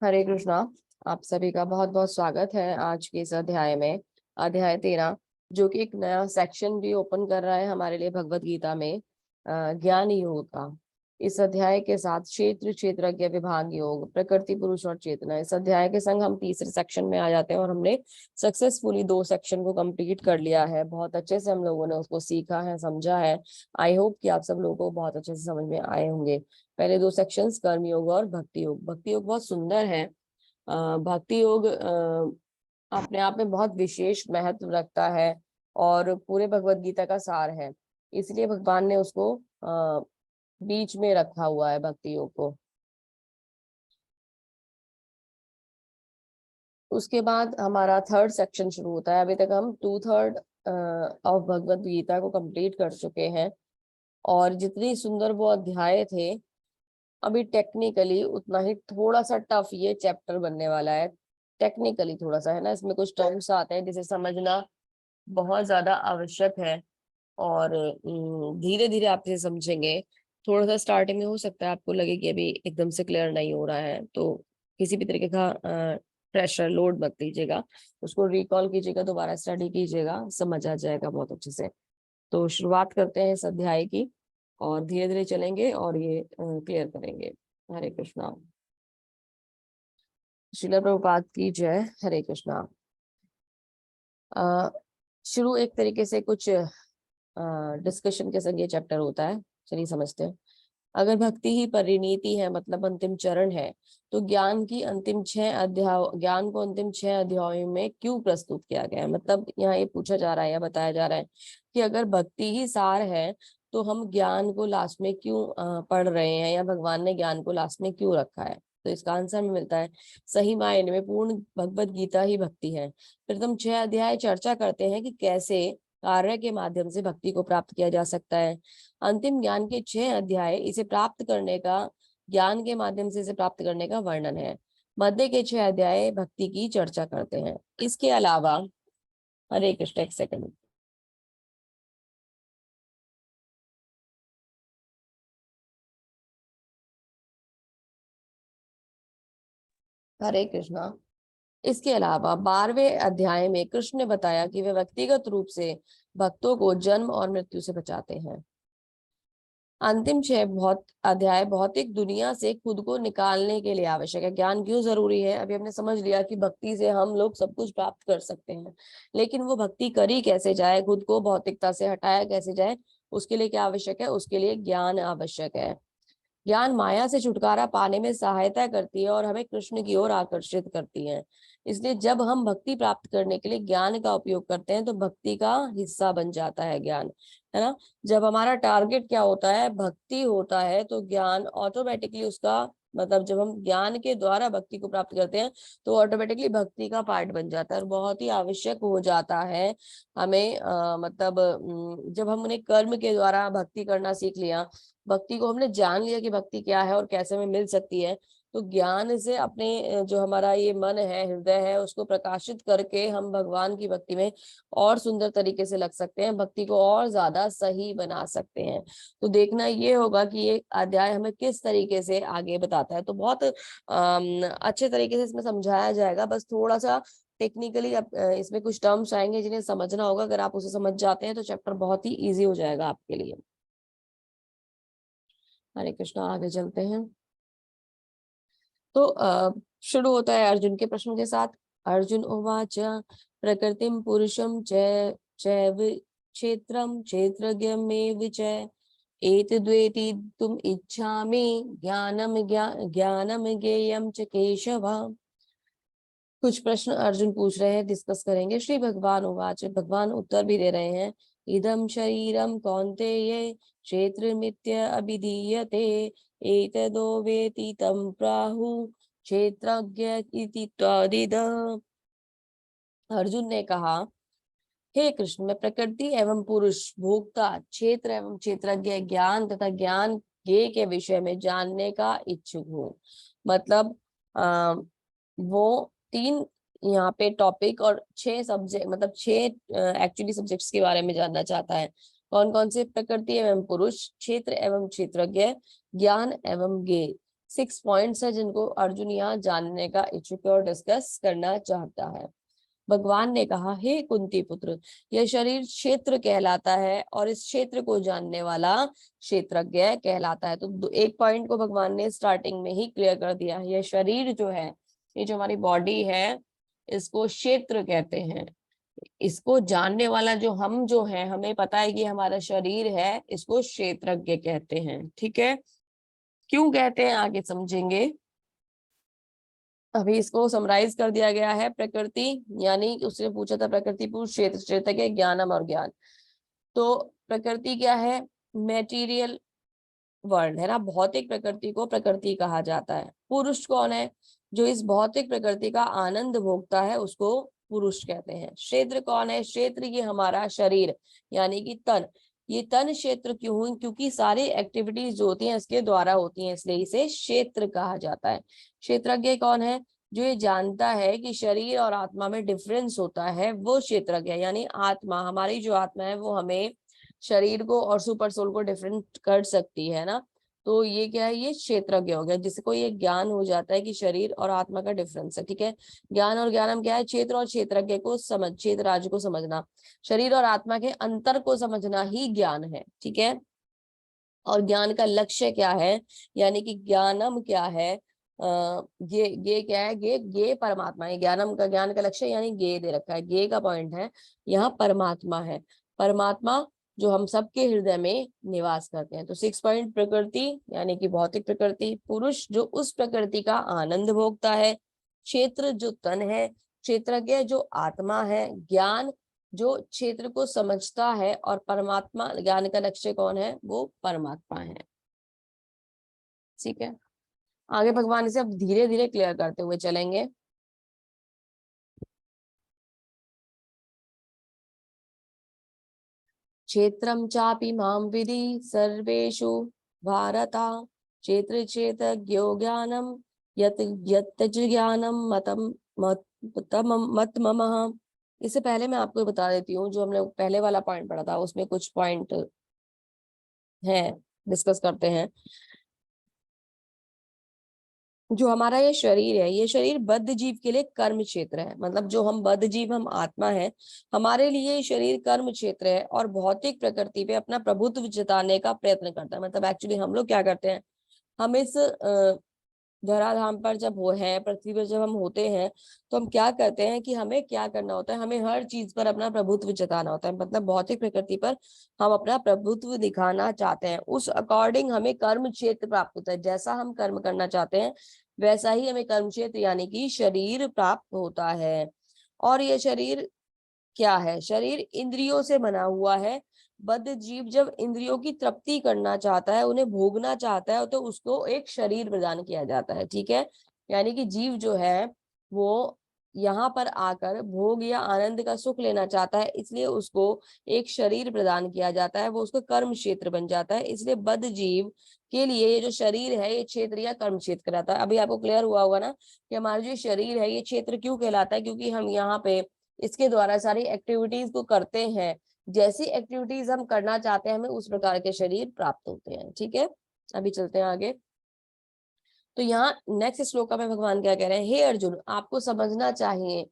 हरे कृष्णा। आप सभी का बहुत बहुत स्वागत है आज के इस अध्याय में। अध्याय 13, जो कि एक नया सेक्शन भी ओपन कर रहा है हमारे लिए भगवत गीता में, ज्ञान योग का। इस अध्याय के साथ क्षेत्र क्षेत्रज्ञ विभाग योग, प्रकृति पुरुष और चेतना, इस अध्याय के संग हम तीसरे सेक्शन में आ जाते हैं और हमने सक्सेसफुली 2 सेक्शन को कंप्लीट कर लिया है। बहुत अच्छे से हम लोगों ने उसको सीखा है, समझा है। आई होप कि आप सब लोगों को बहुत अच्छे से समझ में आए होंगे। पहले 2 सेक्शंस कर्म योग और भक्ति योग। भक्ति योग बहुत सुंदर है। भक्ति योग अपने आप में बहुत विशेष महत्व रखता है और पूरे भगवत गीता का सार है। इसलिए भगवान ने उसको बीच में रखा हुआ है, भक्ति योग को। उसके बाद हमारा थर्ड सेक्शन शुरू होता है। अभी तक हम 2/3 ऑफ भगवत गीता को कंप्लीट कर चुके हैं और जितनी सुंदर वो अध्याय थे, अभी टेक्निकली उतना ही थोड़ा सा टफ ये चैप्टर बनने वाला है। टेक्निकली थोड़ा सा है ना, इसमें कुछ टर्म्स आते हैं जिसे समझना बहुत ज्यादा आवश्यक है और धीरे धीरे आप इसे समझेंगे। थोड़ा सा स्टार्टिंग में हो सकता है आपको लगे कि अभी एकदम से क्लियर नहीं हो रहा है, तो किसी भी तरीके का प्रेशर लोड मत लीजिएगा। उसको रिकॉल कीजिएगा, दोबारा स्टडी कीजिएगा, समझ आ जाएगा बहुत अच्छे से। तो शुरुआत करते हैं इस अध्याय की और धीरे धीरे चलेंगे और ये क्लियर करेंगे। हरे कृष्णा। श्रील प्रभुपाद की जय। हरे कृष्णा। अ, शुरू एक तरीके से कुछ डिस्कशन के संग ये चैप्टर होता है। चलिए समझते हैं। अगर भक्ति ही परिणीति है, मतलब अंतिम चरण है, तो ज्ञान को अंतिम 6 अध्यायों में क्यों प्रस्तुत किया गया है। मतलब यहाँ ये पूछा जा रहा है या बताया जा रहा है कि अगर भक्ति ही सार है तो हम ज्ञान को लास्ट में क्यों पढ़ रहे हैं, या भगवान ने ज्ञान को लास्ट में क्यों रखा है। तो इसका आंसर में मिलता है, सही मायने में पूर्ण भगवत गीता ही भक्ति है। प्रथम 6 अध्याय चर्चा करते हैं कि कैसे कार्य के माध्यम से भक्ति को प्राप्त किया जा सकता है। अंतिम ज्ञान के 6 अध्याय इसे प्राप्त करने का, ज्ञान के माध्यम से इसे प्राप्त करने का वर्णन है। मध्य के 6 अध्याय भक्ति की चर्चा करते हैं। इसके अलावा, हरे कृष्ण, एक सेकंड। हरे कृष्णा। इसके अलावा 12वें अध्याय में कृष्ण ने बताया कि वे व्यक्तिगत रूप से भक्तों को जन्म और मृत्यु से बचाते हैं। अंतिम 6 अध्याय भौतिक दुनिया से खुद को निकालने के लिए आवश्यक है। ज्ञान क्यों जरूरी है, अभी हमने समझ लिया कि भक्ति से हम लोग सब कुछ प्राप्त कर सकते हैं, लेकिन वो भक्ति करी कैसे जाए, खुद को भौतिकता से हटाया कैसे जाए, उसके लिए क्या आवश्यक है, उसके लिए ज्ञान आवश्यक है। ज्ञान माया से छुटकारा पाने में सहायता करती है और हमें कृष्ण की ओर आकर्षित करती है। इसलिए जब हम भक्ति प्राप्त करने के लिए ज्ञान का उपयोग करते हैं तो भक्ति का हिस्सा बन जाता है ज्ञान, है ना। जब हमारा टारगेट क्या होता है, भक्ति होता है, तो ज्ञान ऑटोमेटिकली उसका, मतलब जब हम ज्ञान के द्वारा भक्ति को प्राप्त करते हैं तो ऑटोमेटिकली भक्ति का पार्ट बन जाता है और बहुत ही आवश्यक हो जाता है हमें। मतलब जब हम उन्हें कर्म के द्वारा भक्ति करना सीख लिया, भक्ति को हमने जान लिया कि भक्ति क्या है और कैसे हमें मिल सकती है, तो ज्ञान से अपने जो हमारा ये मन है, हृदय है, उसको प्रकाशित करके हम भगवान की भक्ति में और सुंदर तरीके से लग सकते हैं, भक्ति को और ज्यादा सही बना सकते हैं। तो देखना ये होगा कि ये अध्याय हमें किस तरीके से आगे बताता है। तो बहुत अच्छे तरीके से इसमें समझाया जाएगा। बस थोड़ा सा टेक्निकली इसमें कुछ टर्म्स आएंगे जिन्हें समझना होगा। अगर आप उसे समझ जाते हैं तो चैप्टर बहुत ही इजी हो जाएगा आपके लिए। हरे कृष्णा, आगे चलते हैं। तो शुरू होता है अर्जुन के प्रश्न के साथ। अर्जुन उवाच प्रकृतिम पुरुषम चैव क्षेत्रम क्षेत्रज्ञमेव च एतद्वेति तुम इच्छामि ज्ञानम ज्ञेयम च केशव। कुछ प्रश्न अर्जुन पूछ रहे हैं, डिस्कस करेंगे। श्री भगवान उवाच, भगवान उत्तर भी दे रहे हैं। इदम शरीरम कौन्तेय क्षेत्र मित्य अभिधीयते एतदो वेति तम प्राहु क्षेत्रज्ञ इति तदिदः। अर्जुन ने कहा, हे कृष्ण, मैं प्रकृति एवं पुरुष, भोक्ता, क्षेत्र एवं क्षेत्रज्ञ, ज्ञान तथा ज्ञान ज्ञेय के विषय में जानने का इच्छुक हूँ। मतलब वो 3 यहाँ पे टॉपिक और 6 सब्जेक्ट, मतलब 6 एक्चुअली सब्जेक्ट्स के बारे में जानना चाहता है। कौन कौन से? प्रकृति एवं पुरुष, क्षेत्र एवं क्षेत्रज्ञ, ज्ञान एवं ज्ञेय। 6 पॉइंट्स है जिनको अर्जुन यहाँ जानने का इच्छुक है और डिस्कस करना चाहता है। भगवान ने कहा, हे कुंती पुत्र, यह शरीर क्षेत्र कहलाता है और इस क्षेत्र को जानने वाला क्षेत्रज्ञ कहलाता है। तो एक पॉइंट को भगवान ने स्टार्टिंग में ही क्लियर कर दिया। यह शरीर जो है, ये जो हमारी बॉडी है, इसको क्षेत्र कहते हैं। इसको जानने वाला जो है, हमें पता है कि हमारा शरीर है, इसको क्षेत्रज्ञ कहते हैं। ठीक है, क्यों कहते हैं आगे समझेंगे। अभी इसको समराइज कर दिया गया है। प्रकृति, यानी उसने पूछा था प्रकृति पुरुष क्षेत्र, क्षेत्र के ज्ञानम और ज्ञान। तो प्रकृति क्या है? मेटीरियल वर्ल्ड है ना, भौतिक प्रकृति को प्रकृति कहा जाता है। पुरुष कौन है? जो इस भौतिक प्रकृति का आनंद भोगता है, उसको पुरुष कहते हैं। क्षेत्र कौन है? क्षेत्र ये हमारा शरीर यानी कि तन। ये तन क्षेत्र क्यों हुई? क्योंकि सारी एक्टिविटीज जो होती हैं इसके द्वारा होती हैं, इसलिए इसे क्षेत्र कहा जाता है। क्षेत्रज्ञ कौन है? जो ये जानता है कि शरीर और आत्मा में डिफरेंस होता है, वो क्षेत्रज्ञ। यानी आत्मा, हमारी जो आत्मा है वो हमें शरीर को और सुपर सोल को डिफरेंट कर सकती है ना। तो ये क्या है? ये क्षेत्रज्ञ हो गया, जिसको ये ज्ञान हो जाता है कि शरीर और आत्मा का डिफरेंस है। ठीक है, ज्ञान और ज्ञानम क्या है? क्षेत्र और क्षेत्रज्ञ को समझ, क्षेत्र राज्य को समझना, शरीर और आत्मा के अंतर को समझना ही ज्ञान है। ठीक है, और ज्ञान का लक्ष्य क्या है, यानी कि ज्ञानम क्या है? ये क्या है? ये परमात्मा है। ज्ञानम का, ज्ञान का लक्ष्य यानी ये दे रखा है, ये का पॉइंट है यहाँ परमात्मा है। परमात्मा जो हम सबके हृदय में निवास करते हैं। तो 6 पॉइंट, प्रकृति यानी कि भौतिक प्रकृति, पुरुष जो उस प्रकृति का आनंद भोगता है, क्षेत्र जो तन है, क्षेत्रज्ञ जो आत्मा है, ज्ञान जो क्षेत्र को समझता है, और परमात्मा, ज्ञान का लक्ष्य कौन है? वो परमात्मा है। ठीक है, आगे भगवान इसे अब धीरे धीरे क्लियर करते हुए चलेंगे। क्षेत्रम चापि माम विधि सर्वेषु भारता, क्षेत्र क्षेत्रज्ञो ज्ञानम यत यत ज्ञानम मतम मत मम। इससे पहले मैं आपको बता देती हूँ, जो हमने पहले वाला पॉइंट पढ़ा था उसमें कुछ पॉइंट है, डिस्कस करते हैं। जो हमारा ये शरीर है, ये शरीर बद्ध जीव के लिए कर्म क्षेत्र है। मतलब जो हम बद्ध जीव, हम आत्मा है, हमारे लिए ये शरीर कर्म क्षेत्र है और भौतिक प्रकृति पे अपना प्रभुत्व जताने का प्रयत्न करता है। मतलब एक्चुअली हम लोग क्या करते हैं, हम इस धराधाम पर जब वो है, पृथ्वी पर जब हम होते हैं, तो हम क्या करते हैं कि हमें क्या करना होता है, हमें हर चीज पर अपना प्रभुत्व जताना होता है। मतलब भौतिक प्रकृति पर हम अपना प्रभुत्व दिखाना चाहते हैं, उस अकॉर्डिंग हमें कर्म क्षेत्र प्राप्त होता है। जैसा हम कर्म करना चाहते हैं वैसा ही हमें कर्म क्षेत्र यानी कि शरीर प्राप्त होता है। और ये शरीर क्या है? शरीर इंद्रियों से बना हुआ है। बद्ध जीव जब इंद्रियों की तृप्ति करना चाहता है, उन्हें भोगना चाहता है, तो उसको एक शरीर प्रदान किया जाता है। ठीक है, यानी कि जीव जो है वो यहाँ पर आकर भोग या आनंद का सुख लेना चाहता है, इसलिए उसको एक शरीर प्रदान किया जाता है, वो उसका कर्म क्षेत्र बन जाता है। इसलिए बद्ध जीव के लिए ये जो शरीर है, ये क्षेत्र या कर्म क्षेत्र कहलाता है। अभी आपको क्लियर हुआ होगा ना कि हमारा जो शरीर है ये क्षेत्र क्यों कहलाता है, क्योंकि हम यहाँ पे इसके द्वारा सारी एक्टिविटीज को करते हैं। जैसी एक्टिविटीज हम करना चाहते हैं, हमें उस प्रकार के शरीर प्राप्त होते हैं। ठीक है, अभी चलते हैं आगे। तो यहाँ नेक्स्ट श्लोक में भगवान क्या कह रहे हैं, हे अर्जुन, आपको समझना चाहिए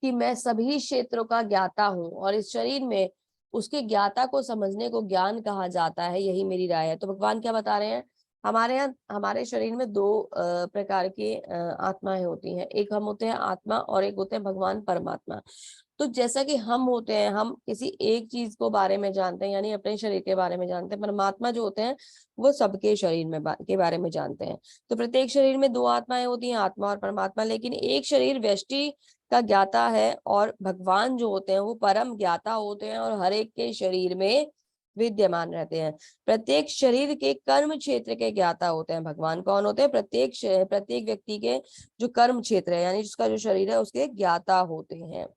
कि मैं सभी क्षेत्रों का ज्ञाता हूँ और इस शरीर में उसके ज्ञाता को समझने को ज्ञान कहा जाता है, यही मेरी राय है। तो भगवान क्या बता रहे हैं, हमारे यहाँ, हमारे शरीर में दो प्रकार की आत्माएं होती हैं। एक हम होते हैं आत्मा और एक होते हैं भगवान परमात्मा। तो जैसा कि हम होते हैं, हम किसी एक चीज को बारे में जानते हैं, यानी अपने शरीर के बारे में जानते हैं। परमात्मा जो होते हैं वो सबके शरीर में के बारे में जानते हैं। तो प्रत्येक शरीर में दो आत्माएं होती हैं, आत्मा और परमात्मा, लेकिन एक शरीर व्यष्टि का ज्ञाता है और भगवान जो होते हैं वो परम ज्ञाता होते हैं और हर एक के शरीर में विद्यमान रहते हैं। प्रत्येक शरीर के कर्म क्षेत्र के ज्ञाता होते हैं भगवान। कौन होते हैं? प्रत्येक व्यक्ति के जो कर्म क्षेत्र है, यानी जिसका जो शरीर है, उसके ज्ञाता होते हैं।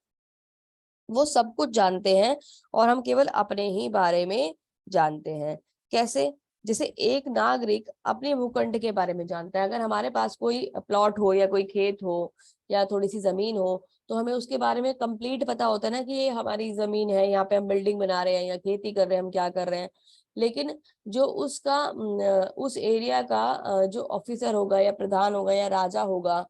वो सब कुछ जानते हैं और हम केवल अपने ही बारे में जानते हैं। कैसे? जैसे एक नागरिक अपने भूखंड के बारे में जानता है। अगर हमारे पास कोई प्लॉट हो या कोई खेत हो या थोड़ी सी जमीन हो, तो हमें उसके बारे में कंप्लीट पता होता है ना कि ये हमारी जमीन है, यहाँ पे हम बिल्डिंग बना रहे हैं या खेती कर रहे हैं, हम क्या कर रहे हैं। लेकिन जो उसका उस एरिया का जो ऑफिसर होगा या प्रधान होगा या राजा होगा,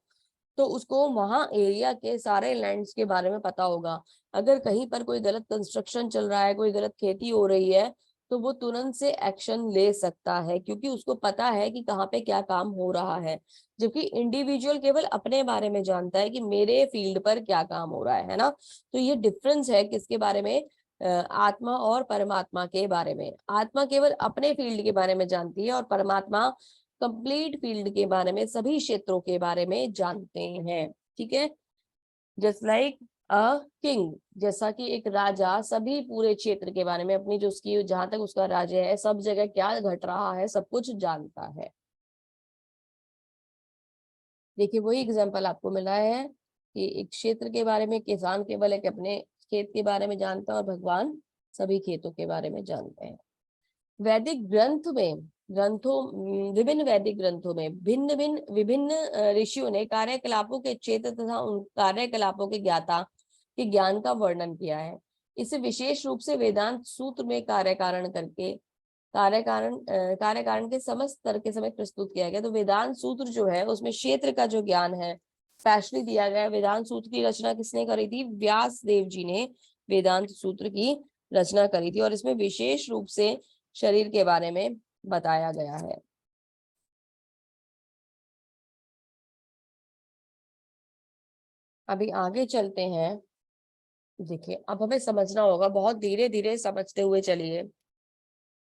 तो उसको वहां एरिया के सारे लैंड्स के बारे में पता होगा। अगर कहीं पर कोई गलत कंस्ट्रक्शन चल रहा है, कोई गलत खेती हो रही है, तो वो तुरंत से एक्शन ले सकता है, क्योंकि उसको पता है कि कहाँ पे क्या काम हो रहा है। जबकि इंडिविजुअल केवल अपने बारे में जानता है कि मेरे फील्ड पर क्या काम हो रहा है ना। तो ये डिफरेंस है किसके बारे में, आत्मा और परमात्मा के बारे में। आत्मा केवल अपने फील्ड के बारे में जानती है और परमात्मा कंप्लीट फील्ड के बारे में, सभी क्षेत्रों के बारे में जानते हैं। ठीक है, जस्ट लाइक अ किंग, जैसा कि एक राजा सभी पूरे क्षेत्र के बारे में, अपनी जो उसकी जहां तक उसका राज्य है, सब जगह क्या घट रहा है सब कुछ जानता है। देखिए वही एग्जाम्पल आपको मिला है कि एक क्षेत्र के बारे में किसान केवल एक अपने खेत के बारे में जानता है और भगवान सभी खेतों के बारे में जानते हैं। वैदिक ग्रंथ में विभिन्न वैदिक ग्रंथों में भिन्न भिन्न विभिन्न ऋषियों ने कार्यकलापों के क्षेत्र तथा उन कार्यकलापों के ज्ञाता के ज्ञान का वर्णन किया है। इसे विशेष रूप से वेदांत सूत्र में कार्य कारण के समस्त तर्क के समेत प्रस्तुत किया गया। तो वेदांत सूत्र जो है उसमें क्षेत्र का जो ज्ञान है स्पेशली दिया गया है। वेदांत सूत्र की रचना किसने करी थी, व्यास देव जी ने वेदांत सूत्र की रचना करी थी, और इसमें विशेष रूप से शरीर के बारे में बताया गया है। अभी आगे चलते हैं। देखिए अब हमें समझना होगा, बहुत धीरे धीरे समझते हुए चलिए।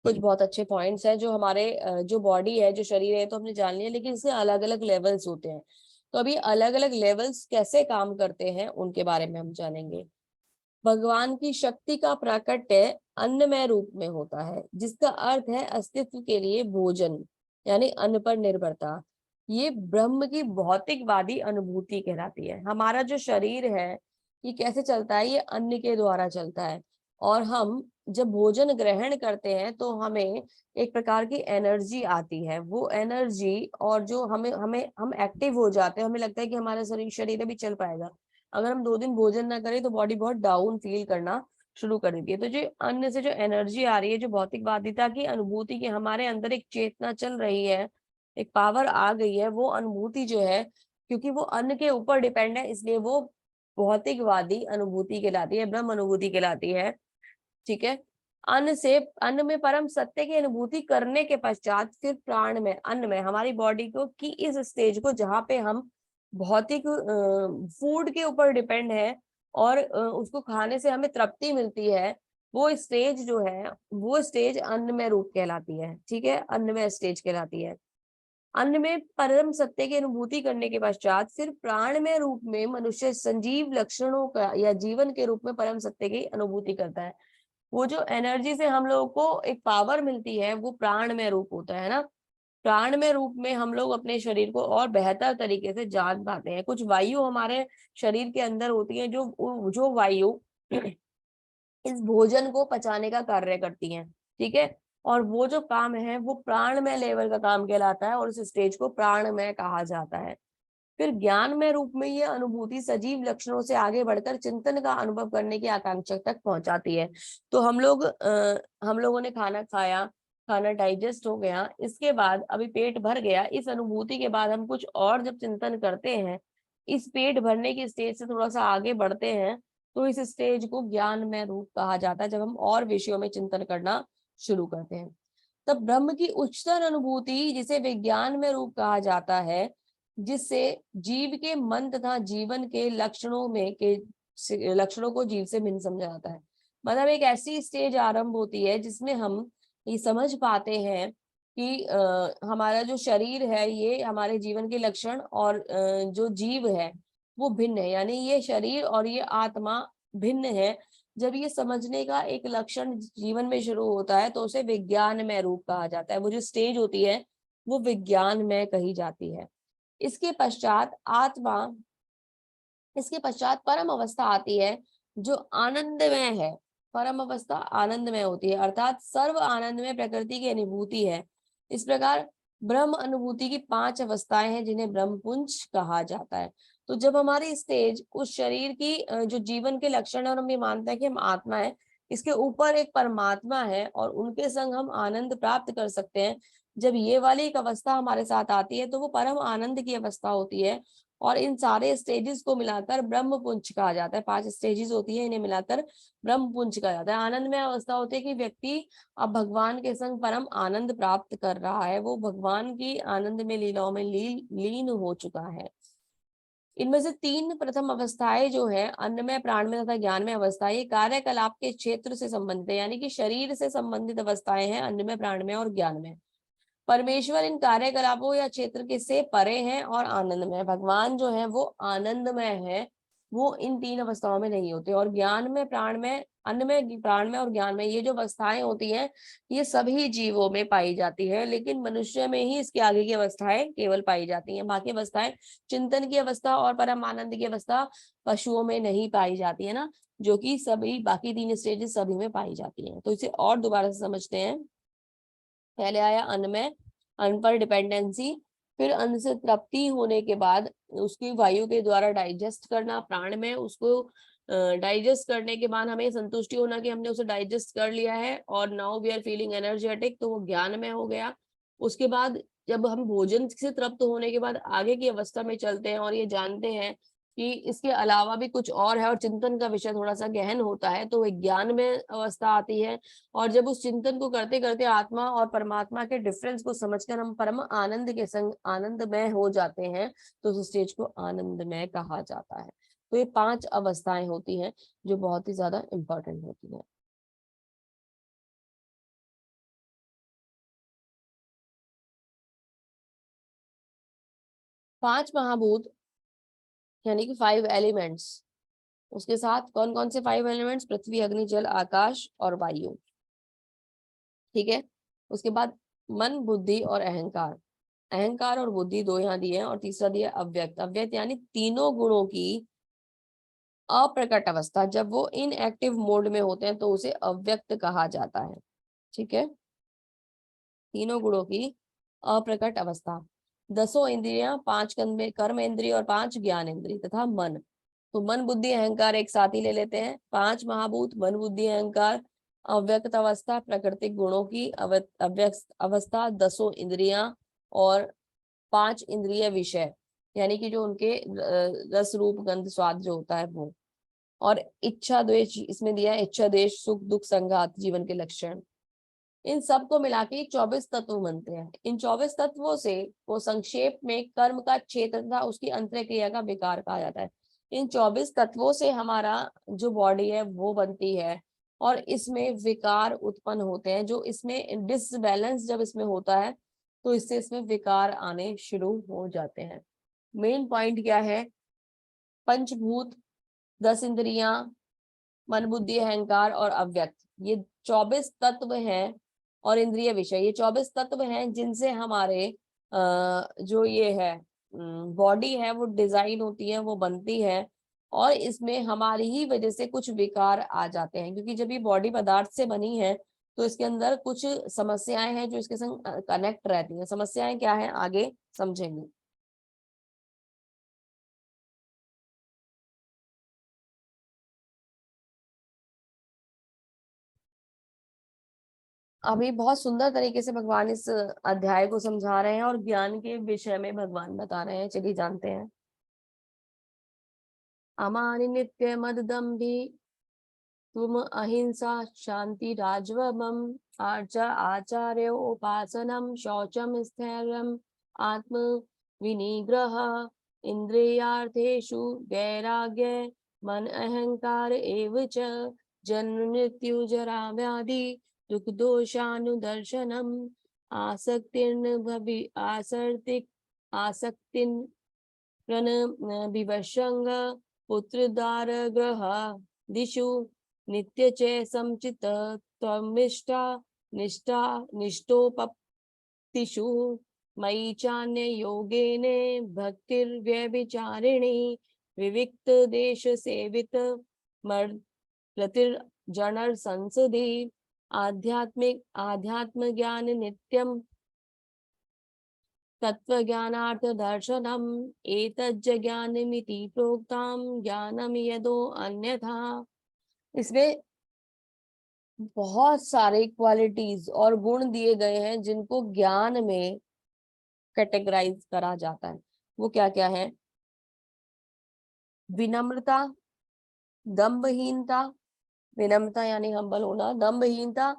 कुछ बहुत अच्छे पॉइंट्स हैं जो हमारे जो बॉडी है, जो शरीर है, तो हमने जान लिया, लेकिन इसके अलग अलग लेवल्स होते हैं। तो अभी अलग अलग लेवल्स कैसे काम करते हैं उनके बारे में हम जानेंगे। भगवान की शक्ति का प्राकट्य अन्नमय रूप में होता है, जिसका अर्थ है अस्तित्व के लिए भोजन, यानी अन्न पर निर्भरता। ये ब्रह्म की भौतिकवादी अनुभूति कहलाती है। हमारा जो शरीर है ये कैसे चलता है, ये अन्न के द्वारा चलता है। और हम जब भोजन ग्रहण करते हैं तो हमें एक प्रकार की एनर्जी आती है। वो एनर्जी, और जो हमें हमें हम एक्टिव हो जाते हैं, हमें लगता है कि हमारा शरीर अभी चल पाएगा। अगर हम 2 दिन भोजन ना करें तो बॉडी बहुत डाउन फील करना शुरू कर देती है। तो जो अन्न से जो एनर्जी आ रही है, जो भौतिकवादिता की अनुभूति की हमारे अंदर एक चेतना चल रही है, एक पावर आ गई है, वो अनुभूति जो है, क्योंकि वो अन्न के ऊपर डिपेंड है, इसलिए वो भौतिकवादी अनुभूति कहलाती है, ब्रह्म अनुभूति कहलाती है। ठीक है, अन्न में परम सत्य की अनुभूति करने के पश्चात फिर प्राण में, अन्न में हमारी बॉडी को की इस स्टेज को जहाँ पे हम भौतिक फूड के ऊपर डिपेंड है और उसको खाने से हमें तृप्ति मिलती है, वो स्टेज जो है वो स्टेज अन्नमय रूप कहलाती है। ठीक है, अन्नमय स्टेज कहलाती है। अन्न में परम सत्य की अनुभूति करने के पश्चात फिर प्राणमय रूप में मनुष्य संजीव लक्षणों का या जीवन के रूप में परम सत्य की अनुभूति करता है। वो जो एनर्जी से हम लोगों को एक पावर मिलती है वो प्राणमय रूप होता है ना। प्राणमय रूप में हम लोग अपने शरीर को और बेहतर तरीके से जान पाते हैं। कुछ वायु हमारे शरीर के अंदर होती है, जो जो वायु इस भोजन को पचाने का कार्य करती हैं। ठीक है, और वो जो काम है वो प्राणमय लेवल का काम कहलाता है और उस स्टेज को प्राणमय कहा जाता है। फिर ज्ञानमय रूप में ये अनुभूति सजीव लक्षणों से आगे बढ़कर चिंतन का अनुभव करने की आकांक्षा तक पहुंचाती है। तो हम लोगों ने खाना खाया, खाना डाइजेस्ट हो गया, इसके बाद अभी पेट भर गया, इस अनुभूति के बाद हम कुछ और जब चिंतन करते हैं, इस पेट भरने की स्टेज से थोड़ा सा आगे बढ़ते हैं, तो इस स्टेज को ज्ञानमय रूप कहा जाता है, जब हम और विषयों में चिंतन करना शुरू करते हैं। तब ब्रह्म की उच्चतर अनुभूति जिसे विज्ञान में रूप कहा जाता है, जिससे जीव के मन तथा जीवन के लक्षणों को जीव से भिन्न समझा जाता है। मतलब एक ऐसी स्टेज आरंभ होती है जिसमें हम ये समझ पाते हैं कि हमारा जो शरीर है ये हमारे जीवन के लक्षण, और जो जीव है वो भिन्न है, यानी ये शरीर और ये आत्मा भिन्न है। जब ये समझने का एक लक्षण जीवन में शुरू होता है तो उसे विज्ञानमय रूप कहा जाता है। वो जो स्टेज होती है वो विज्ञानमय कही जाती है। इसके पश्चात इसके पश्चात परम अवस्था आती है जो आनंदमय है। परम अवस्था आनंदमय होती है, अर्थात सर्व आनंदमय प्रकृति की अनुभूति है। इस प्रकार ब्रह्म अनुभूति की 5 अवस्थाएं हैं जिन्हें ब्रह्मपुंज कहा जाता है। तो जब हमारी स्टेज उस शरीर की जो जीवन के लक्षण है और हम ये मानते हैं कि हम आत्मा है, इसके ऊपर एक परमात्मा है और उनके संग हम आनंद प्राप्त कर सकते हैं। जब ये वाली एक अवस्था हमारे साथ आती है तो वो परम आनंद की अवस्था होती है। और इन सारे स्टेजेस को मिलाकर ब्रह्म पुंज कहा जाता है। 5 स्टेजेस होती है, इन्हें मिलाकर ब्रह्म पुंज कहा जाता है। आनंद में अवस्था होती है कि व्यक्ति अब भगवान के संग परम आनंद प्राप्त कर रहा है, वो भगवान की आनंद में लीलाओं में लीन हो चुका है। इनमें से 3 प्रथम अवस्थाएं जो है अन्नमय, प्राणमय तथा ज्ञानमय अवस्था, ये कार्यकलाप के क्षेत्र से संबंधित है, यानी कि शरीर से संबंधित अवस्थाएं हैं अन्नमय, प्राणमय और ज्ञानमय। परमेश्वर इन कार्यकलापों या क्षेत्र के से परे हैं और आनंदमय। भगवान जो है वो आनंदमय है, वो इन 3 अवस्थाओं में नहीं होते। और ज्ञान में, प्राण में, अन्न में, प्राण में और ज्ञान में, ये जो अवस्थाएं होती हैं ये सभी जीवों में पाई जाती है, लेकिन मनुष्य में ही इसके आगे की अवस्थाएं केवल पाई जाती हैं। बाकी अवस्थाएं, चिंतन की अवस्था और परम आनंद की अवस्था पशुओं में नहीं पाई जाती है ना, जो कि सभी बाकी 3 स्टेजेस सभी में पाई जाती है। तो इसे और दोबारा से समझते हैं। पहले आया अन्न में, अन्न पर डिपेंडेंसी, फिर अन्न से तृप्ति होने के बाद उसकी वायु के द्वारा डाइजेस्ट करना, प्राण में उसको डाइजेस्ट करने के बाद हमें संतुष्टि होना कि हमने उसे डाइजेस्ट कर लिया है और now we are feeling energetic, तो वो ज्ञान में हो गया। उसके बाद जब हम भोजन से तृप्त होने के बाद आगे की अवस्था में चलते हैं और ये जानते हैं कि इसके अलावा भी कुछ और है और चिंतन का विषय थोड़ा सा गहन होता है, तो विज्ञान में अवस्था आती है। और जब उस चिंतन को करते करते आत्मा और परमात्मा के डिफरेंस को समझकर हम परम आनंद के संग आनंदमय हो जाते हैं, तो उस स्टेज को आनंदमय कहा जाता है। तो ये 5 अवस्थाएं होती हैं जो बहुत ही ज्यादा इंपॉर्टेंट होती हैं। पांच महाभूत यानी कि 5 एलिमेंट्स, उसके साथ कौन कौन से 5 एलिमेंट्स? पृथ्वी, अग्नि, जल, आकाश और वायु। ठीक है। उसके बाद मन, बुद्धि और अहंकार। अहंकार और बुद्धि 2 यहाँ दिए हैं और तीसरा दिया अव्यक्त। अव्यक्त यानी तीनों गुणों की अप्रकट अवस्था, जब वो इनएक्टिव मोड में होते हैं तो उसे अव्यक्त कहा जाता है। ठीक है। तीनों गुणों की अप्रकट अवस्था। 10 इंद्रियां, 5 कर्म इंद्रिय और 5 ज्ञान इंद्रिय तथा मन। तो मन, बुद्धि, अहंकार एक साथ ही ले लेते हैं। 5 महाभूत, मन, बुद्धि, अहंकार, अव्यक्त अवस्था, प्राकृतिक गुणों की अव्यक्त अवस्था, 10 इंद्रियां और 5 इंद्रिय विषय, यानी कि जो उनके रस, रूप, गंध, स्वाद जो होता है वो। और इच्छा, द्वेष इसमें दिया है, इच्छा, द्वेष, सुख, दुख, संघात, जीवन के लक्षण। इन सब को मिला के 24 तत्व बनते हैं। इन 24 तत्वों से वो संक्षेप में कर्म का क्षेत्र तथा उसकी अंतःक्रिया का विकार कहा जाता है। इन 24 तत्वों से हमारा जो बॉडी है वो बनती है और इसमें विकार उत्पन्न होते हैं। जो इसमें डिसबैलेंस जब इसमें होता है तो इससे इसमें विकार आने शुरू हो जाते हैं। मेन पॉइंट क्या है? पंचभूत, 10 इंद्रियां, मन, बुद्धि, अहंकार और अव्यक्त, ये 24 तत्व हैं। और इंद्रिय विषय, ये 24 तत्व हैं जिनसे हमारे जो ये है बॉडी है वो डिजाइन होती है, वो बनती है। और इसमें हमारी ही वजह से कुछ विकार आ जाते हैं, क्योंकि जब ये बॉडी पदार्थ से बनी है तो इसके अंदर कुछ समस्याएं हैं जो इसके संग कनेक्ट रहती हैं। समस्याएं क्या है आगे समझेंगे। अभी बहुत सुंदर तरीके से भगवान इस अध्याय को समझा रहे हैं और ज्ञान के विषय में भगवान बता रहे हैं। चलिए जानते हैं। अमानि नित्य मददम्भि तुम अहिंसा शांति राजवमम आर्चा आचार्य उपासनम शौचम स्थैर्यम आत्म विनिग्रह इंद्रियार्थेषु वैराग्य मन अहंकार एव च जन्म मृत्यु जरा व्याधि दुख दोषानुदर्शनम आसक्तिर्न भवि आसक्तिक आसक्तिन प्रण विवशंग पुत्रदार ग्रह दिशु नित्य च संचित त्वमिष्टा निष्ठा निष्ठोपतिषु मयि चान्य योगेन भक्तिर्व्यभिचारिणी विविक्त देश सेवित मर प्रतिर्जनर संसदि आध्यात्मिक आध्यात्म ज्ञान नित्यम तत्वज्ञानार्थ दर्शनम एतज्ज ज्ञानमिति प्रोक्ताम ज्ञानम यदो अन्यथा। इसमें बहुत सारे क्वालिटीज और गुण दिए गए हैं जिनको ज्ञान में कैटेगराइज करा जाता है। वो क्या क्या है? विनम्रता, दंभहीनता, विनम्रता यानी हम्बल होना, दंभहीनता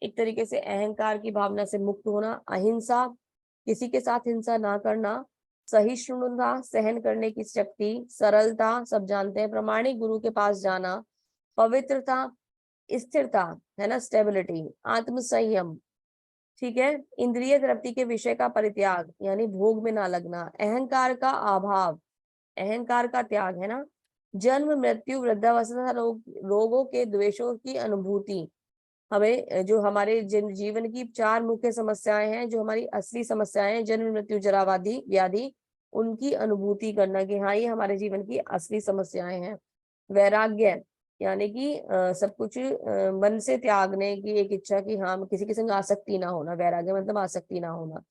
एक तरीके से अहंकार की भावना से मुक्त होना, अहिंसा किसी के साथ हिंसा ना करना, सहिष्णुता सहन करने की शक्ति, सरलता सब जानते हैं, प्रामाणिक गुरु के पास जाना, पवित्रता, स्थिरता है ना, स्टेबिलिटी, आत्म संयम, ठीक है, इंद्रिय तृप्ति के विषय का परित्याग यानी भोग में ना लगना, अहंकार का अभाव, अहंकार का त्याग है ना, जन्म मृत्यु वृद्धावस्था रोगों के द्वेषों की अनुभूति, हमें जो हमारे जीवन की चार मुख्य समस्याएं हैं, जो हमारी असली समस्याएं हैं, जन्म मृत्यु जरा व्याधि, उनकी अनुभूति करना कि हाँ ये हमारे जीवन की असली समस्याएं हैं। वैराग्य यानी कि सब कुछ मन से त्यागने की एक इच्छा कि हाँ किसी के संग आसक्ति ना होना, वैराग्य मतलब आसक्ति ना होना।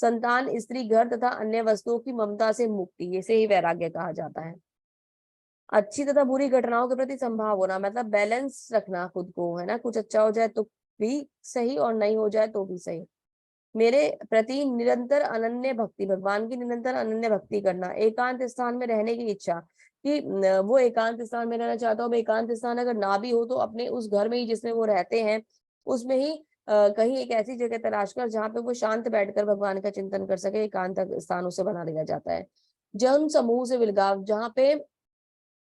संतान, स्त्री, घर तथा अन्य वस्तुओं की ममता से मुक्ति, इसे ही वैराग्य कहा जाता है। अच्छी तथा बुरी घटनाओं के प्रति संभाव होना मतलब बैलेंस रखना खुद को, है ना, कुछ अच्छा हो जाए तो भी सही और नहीं हो जाए तो भी सही। मेरे प्रति निरंतर अनन्य भक्ति, भगवान की निरंतर अनन्य भक्ति करना, एकांत स्थान में रहने की इच्छा कि वो एकांत स्थान में रहना चाहता हूँ, एकांत स्थान अगर ना भी हो तो अपने उस घर में ही जिसमें वो रहते हैं उसमें ही कहीं एक ऐसी जगह तलाश कर जहाँ पे वो शांत बैठकर भगवान का चिंतन कर सके, एकांत स्थान उसे बना दिया जाता है। जन समूह से विलगाव, जहाँ पे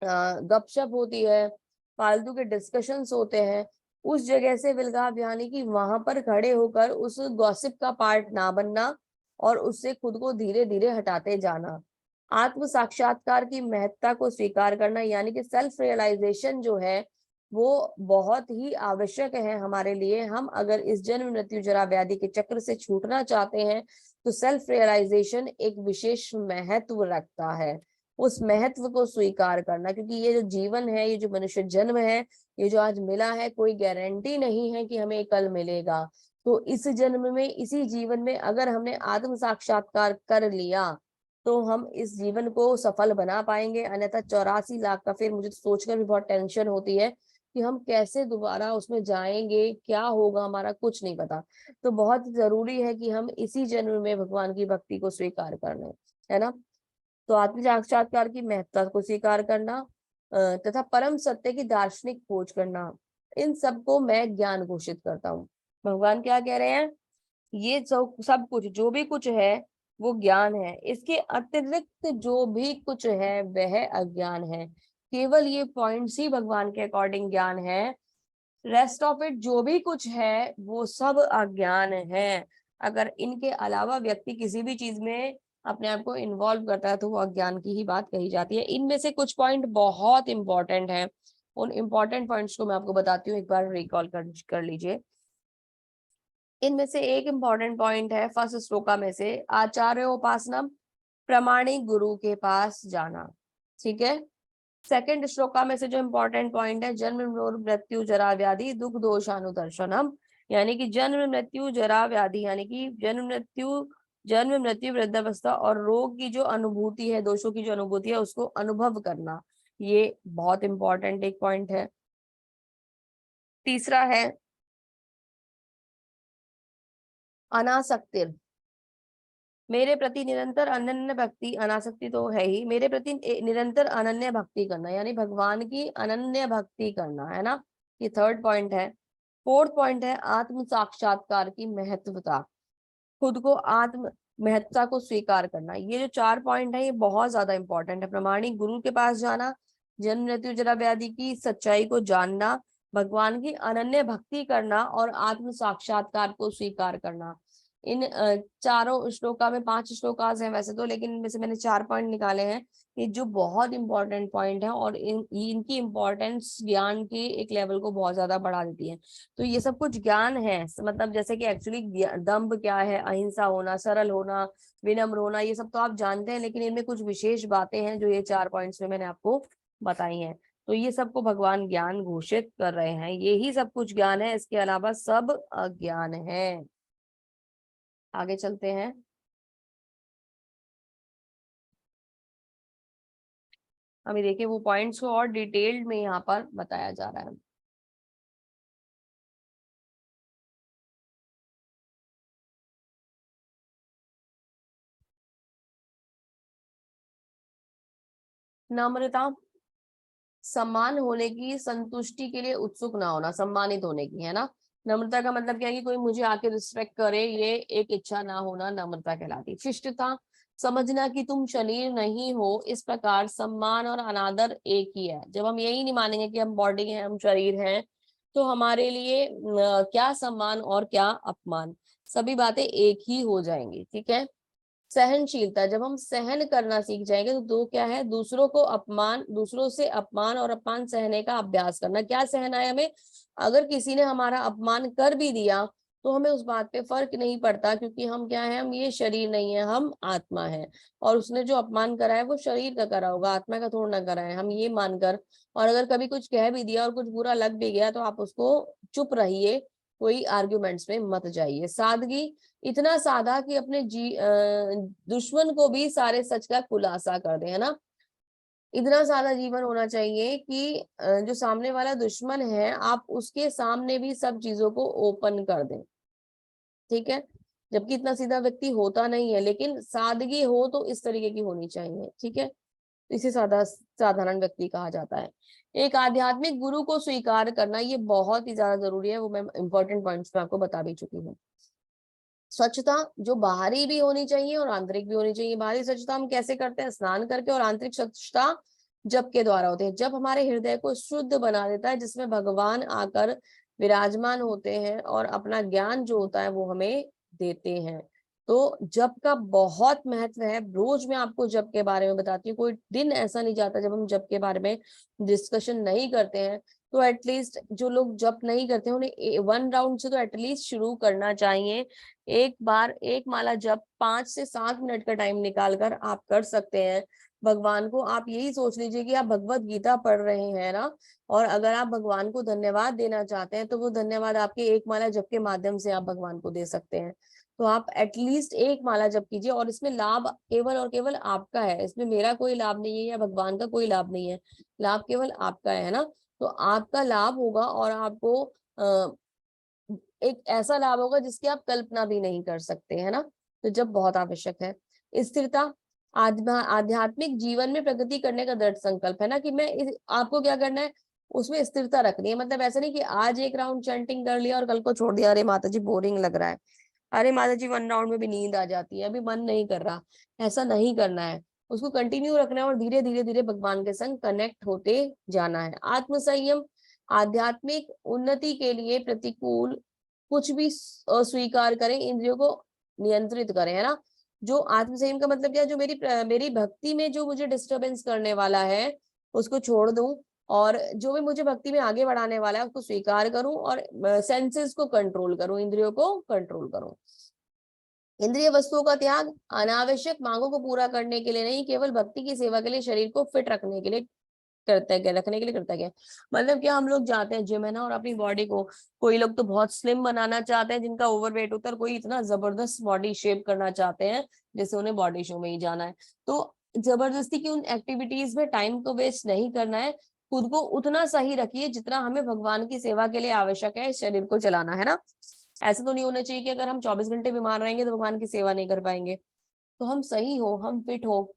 गपशप होती है, फालतू के डिस्कशंस होते हैं, उस जगह से विलगाव यानी कि वहां पर खड़े होकर उस गॉसिप का पार्ट ना बनना और उससे खुद को धीरे धीरे हटाते जाना। आत्म साक्षात्कार की महत्ता को स्वीकार करना यानी कि सेल्फ रियलाइजेशन जो है वो बहुत ही आवश्यक है हमारे लिए। हम अगर इस जन्म मृत्यु जरा व्याधि के चक्र से छूटना चाहते हैं तो सेल्फ रियलाइजेशन एक विशेष महत्व रखता है। उस महत्व को स्वीकार करना, क्योंकि ये जो जीवन है, ये जो मनुष्य जन्म है, ये जो आज मिला है, कोई गारंटी नहीं है कि हमें कल मिलेगा। तो इस जन्म में, इसी जीवन में अगर हमने आत्म साक्षात्कार कर लिया तो हम इस जीवन को सफल बना पाएंगे, अन्यथा 84 लाख का, फिर मुझे सोचकर भी बहुत टेंशन होती है कि हम कैसे दोबारा उसमें जाएंगे, क्या होगा हमारा, कुछ नहीं पता। तो बहुत जरूरी है कि हम इसी जन्म में भगवान की भक्ति को स्वीकार कर लें, है ना। तो आत्म साक्षात्कार की महत्ता को स्वीकार करना तथा परम सत्य की दार्शनिक खोज करना, इन सबको मैं ज्ञान घोषित करता हूँ। भगवान क्या कह रहे हैं? ये सब कुछ जो भी कुछ है वो ज्ञान है, इसके अतिरिक्त जो भी कुछ है वह अज्ञान है। केवल ये पॉइंट्स ही भगवान के अकॉर्डिंग ज्ञान है, रेस्ट ऑफ इट जो भी कुछ है वो सब अज्ञान है। अगर इनके अलावा व्यक्ति किसी भी चीज में अपने आप को इन्वॉल्व करता है तो वो अज्ञान की ही बात कही जाती है। इनमें से कुछ पॉइंट बहुत इंपॉर्टेंट हैं, उन इंपॉर्टेंट पॉइंट्स को मैं आपको बताती हूँ, एक बार रिकॉल कर लीजिए। इनमें से एक इंपॉर्टेंट पॉइंट है फर्स्ट श्लोका में से, आचार्य उपासना, प्रमाणिक गुरु के पास जाना, ठीक है। सेकंड श्लोका में से जो इंपॉर्टेंट पॉइंट है, जन्म मृत्यु जरा व्याधि दुख दोषानुदर्शनम, यानी कि जन्म मृत्यु जरा व्याधि यानी कि जन्म मृत्यु वृद्धावस्था और रोग की जो अनुभूति है, दोषों की जो अनुभूति है उसको अनुभव करना, ये बहुत इंपॉर्टेंट एक पॉइंट है। तीसरा है अनासक्ति, मेरे प्रति निरंतर अनन्य भक्ति, अनासक्ति तो है ही, मेरे प्रति निरंतर अनन्य भक्ति करना यानी भगवान की अनन्य भक्ति करना, है ना। ये थर्ड पॉइंट है। फोर्थ पॉइंट है आत्म साक्षात्कार की महत्वता, खुद को आत्म महत्ता को स्वीकार करना। ये जो चार पॉइंट है ये बहुत ज्यादा इंपॉर्टेंट है। प्रमाणिक गुरु के पास जाना, जन्म मृत्यु जरा व्याधि की सच्चाई को जानना, भगवान की अनन्य भक्ति करना और आत्म साक्षात्कार को स्वीकार करना। इन चारों श्लोका में 5 श्लोकास हैं वैसे तो, लेकिन इनमें से मैंने 4 पॉइंट निकाले हैं ये जो बहुत इंपॉर्टेंट पॉइंट है और इनकी इंपॉर्टेंस ज्ञान के एक लेवल को बहुत ज्यादा बढ़ा देती है। तो ये सब कुछ ज्ञान है, मतलब जैसे कि एक्चुअली दम्भ क्या है, अहिंसा होना, सरल होना, विनम्र होना, ये सब तो आप जानते हैं, लेकिन इनमें कुछ विशेष बातें हैं जो ये 4 पॉइंट्स में मैंने आपको बताई हैं। तो ये सबको भगवान ज्ञान घोषित कर रहे हैं, यही सब कुछ ज्ञान है, इसके अलावा सब अज्ञान है। आगे चलते हैं। अभी देखिए वो पॉइंट्स को और डिटेल्ड में यहाँ पर बताया जा रहा है। नम्रता, सम्मान होने की संतुष्टि के लिए उत्सुक ना होना, सम्मानित होने की, है ना। नम्रता का मतलब क्या है कि कोई मुझे आके रिस्पेक्ट करे, ये एक इच्छा ना होना नम्रता कहलाती। शिष्टता, समझना कि तुम शरीर नहीं हो, इस प्रकार सम्मान और अनादर एक ही है। जब हम यही नहीं मानेंगे कि हम बॉडी हैं, हम शरीर हैं, तो हमारे लिए क्या सम्मान और क्या अपमान, सभी बातें एक ही हो जाएंगी। ठीक है। सहनशीलता, जब हम सहन करना सीख जाएंगे तो दो क्या है, दूसरों से अपमान और अपमान सहने का अभ्यास करना। क्या सहना है हमें, अगर किसी ने हमारा अपमान कर भी दिया तो हमें उस बात पे फर्क नहीं पड़ता, क्योंकि हम क्या है, हम ये शरीर नहीं है, हम आत्मा है। और उसने जो अपमान करा है वो शरीर का करा होगा, आत्मा का थोड़ा ना करा है, हम ये मानकर। और अगर कभी कुछ कह भी दिया और कुछ बुरा लग भी गया तो आप उसको चुप रहिए, कोई आर्ग्यूमेंट्स में मत जाइए। सादगी, इतना सादा कि अपने दुश्मन को भी सारे सच का खुलासा कर दे, है ना। इतना सादा जीवन होना चाहिए कि जो सामने वाला दुश्मन है, आप उसके सामने भी सब चीजों को ओपन कर दें। ठीक है। जबकि इतना सीधा व्यक्ति होता नहीं है, लेकिन सादगी हो तो इस तरीके की होनी चाहिए। ठीक है। इसे साधारण व्यक्ति कहा जाता है। एक आध्यात्मिक गुरु को स्वीकार करना, ये बहुत ही ज्यादा जरूरी है, वो मैं इंपॉर्टेंट पॉइंट्स में आपको बता भी चुकी हूँ। स्वच्छता, जो बाहरी भी होनी चाहिए और आंतरिक भी होनी चाहिए। बाहरी स्वच्छता हम कैसे करते हैं, स्नान करके, और आंतरिक स्वच्छता जप के द्वारा होते हैं। जब हमारे हृदय को शुद्ध बना देता है, जिसमें भगवान आकर विराजमान होते हैं और अपना ज्ञान जो होता है वो हमें देते हैं। तो जप का बहुत महत्व है। रोज मैं आपको जप के बारे में बताती हूँ, कोई दिन ऐसा नहीं जाता जब हम जप के बारे में डिस्कशन नहीं करते हैं। तो एटलीस्ट जो लोग जप नहीं करते हैं, उन्हें 1 राउंड से तो एटलीस्ट शुरू करना चाहिए। एक बार एक माला जप 5 से 7 मिनट का टाइम निकालकर आप कर सकते हैं। भगवान को आप यही सोच लीजिए कि आप भगवत गीता पढ़ रहे हैं ना, और अगर आप भगवान को धन्यवाद देना चाहते हैं तो वो धन्यवाद आपके एक माला जप के माध्यम से आप भगवान को दे सकते हैं। तो आप एटलीस्ट एक माला जप कीजिए, और इसमें लाभ केवल और केवल आपका है, इसमें मेरा कोई लाभ नहीं है या भगवान का कोई लाभ नहीं है, लाभ केवल आपका है ना। तो आपका लाभ होगा, और आपको एक ऐसा लाभ होगा जिसकी आप कल्पना भी नहीं कर सकते, है ना। तो जब बहुत आवश्यक है। स्थिरता, आध्यात्मिक जीवन में प्रगति करने का दृढ़ संकल्प है ना, कि आपको क्या करना है, उसमें स्थिरता रखनी है। मतलब ऐसा नहीं कि आज एक राउंड चैंटिंग कर लिया और कल को छोड़ दिया, अरे माता जी बोरिंग लग रहा है, अरे माता जी 1 राउंड में भी नींद आ जाती है, अभी मन नहीं कर रहा। ऐसा नहीं करना है, उसको कंटिन्यू रखना है और धीरे धीरे धीरे भगवान के संग कनेक्ट होते जाना है। आत्म संयम, आध्यात्मिक उन्नति के लिए प्रतिकूल कुछ भी स्वीकार करें, इंद्रियों को नियंत्रित करें, है ना। जो आत्म संयम का मतलब क्या है, जो मेरी भक्ति में जो मुझे डिस्टरबेंस करने वाला है उसको छोड़ दूं, और जो भी मुझे भक्ति में आगे बढ़ाने वाला है उसको स्वीकार करूं, और सेंसेस को कंट्रोल करूं, इंद्रियों को कंट्रोल करूं। इंद्रिय वस्तुओं का त्याग, अनावश्यक मांगों को पूरा करने के लिए नहीं, केवल भक्ति की सेवा के लिए, शरीर को फिट रखने के लिए करता है, क्या रखने के लिए करता है क्या। मतलब क्या, हम लोग जाते हैं जिम, है ना, और अपनी बॉडी को, कोई लोग तो बहुत स्लिम बनाना चाहते हैं जिनका ओवरवेट होता है, और कोई इतना जबरदस्त बॉडी शेप करना चाहते हैं जैसे उन्हें बॉडी शो में ही जाना है। तो जबरदस्ती की उन एक्टिविटीज में टाइम को वेस्ट नहीं करना है, खुद को उतना सही रखिए जितना हमें भगवान की सेवा के लिए आवश्यक है, इस शरीर को चलाना, है ना। ऐसा तो नहीं होना चाहिए कि अगर हम 24 घंटे बीमार रहेंगे तो भगवान की सेवा नहीं कर पाएंगे। तो हम सही हो, हम फिट हो,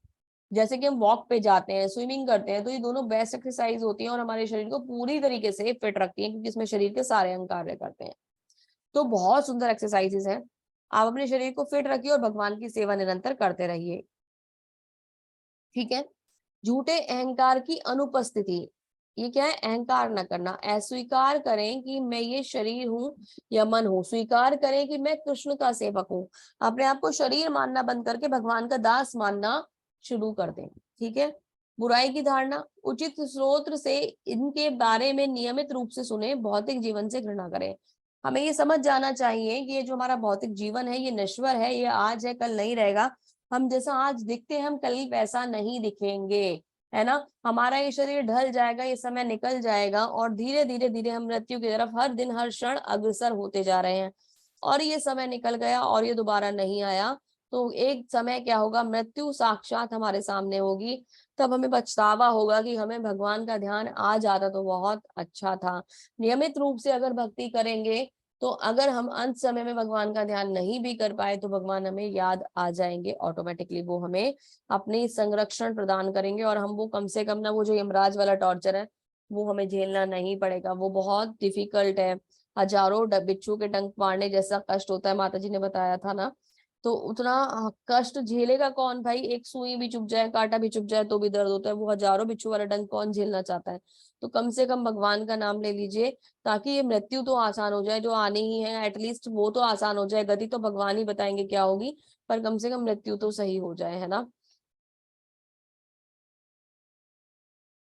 जैसे कि हम वॉक पे जाते हैं, स्विमिंग करते हैं, तो ये दोनों बेस्ट एक्सरसाइज होती हैं और हमारे शरीर को पूरी तरीके से फिट रखती हैं, क्योंकि इसमें शरीर के सारे अंग कार्य करते हैं। तो बहुत सुंदर एक्सरसाइजेस हैं। आप अपने शरीर को फिट रखिए और भगवान की सेवा निरंतर करते रहिए। ठीक है। झूठे अहंकार की अनुपस्थिति, ये क्या है, अहंकार न करना। अस्वीकार करें कि मैं ये शरीर हूँ या मन हूँ, स्वीकार करें कि मैं कृष्ण का सेवक हूँ। अपने आप को शरीर मानना बंद करके भगवान का दास मानना शुरू कर दें। ठीक है। बुराई की धारणा, उचित स्रोत से इनके बारे में नियमित रूप से सुने, भौतिक जीवन से घृणा करें। हमें ये समझ जाना चाहिए कि ये जो हमारा भौतिक जीवन है ये नश्वर है, ये आज है कल नहीं रहेगा। हम जैसा आज दिखते हैं हम कल वैसा नहीं दिखेंगे, है ना। हमारा ये शरीर ढल जाएगा, ये समय निकल जाएगा, और धीरे धीरे धीरे हम मृत्यु की तरफ हर दिन हर क्षण अग्रसर होते जा रहे हैं। और ये समय निकल गया और ये दोबारा नहीं आया, तो एक समय क्या होगा, मृत्यु साक्षात हमारे सामने होगी। तब हमें पछतावा होगा कि हमें भगवान का ध्यान आ जाता तो बहुत अच्छा था। नियमित रूप से अगर भक्ति करेंगे तो अगर हम अंत समय में भगवान का ध्यान नहीं भी कर पाए तो भगवान हमें याद आ जाएंगे ऑटोमेटिकली, वो हमें अपनी संरक्षण प्रदान करेंगे और हम वो कम से कम ना, वो जो यमराज वाला टॉर्चर है वो हमें झेलना नहीं पड़ेगा। वो बहुत डिफिकल्ट है, हजारों बिच्छू के डंक मारने जैसा कष्ट होता है, माता जी ने बताया था ना। तो उतना कष्ट झेलेगा कौन भाई, एक सुई भी चुभ जाए, कांटा भी चुभ जाए तो भी दर्द होता है, वो हजारों बिच्छू वाला डंक कौन झेलना चाहता है। तो कम से कम भगवान का नाम ले लीजिए, ताकि ये मृत्यु तो आसान हो जाए, जो आनी ही है एटलीस्ट वो तो आसान हो जाए। गति तो भगवान ही बताएंगे क्या होगी, पर कम से कम मृत्यु तो सही हो जाए, है ना।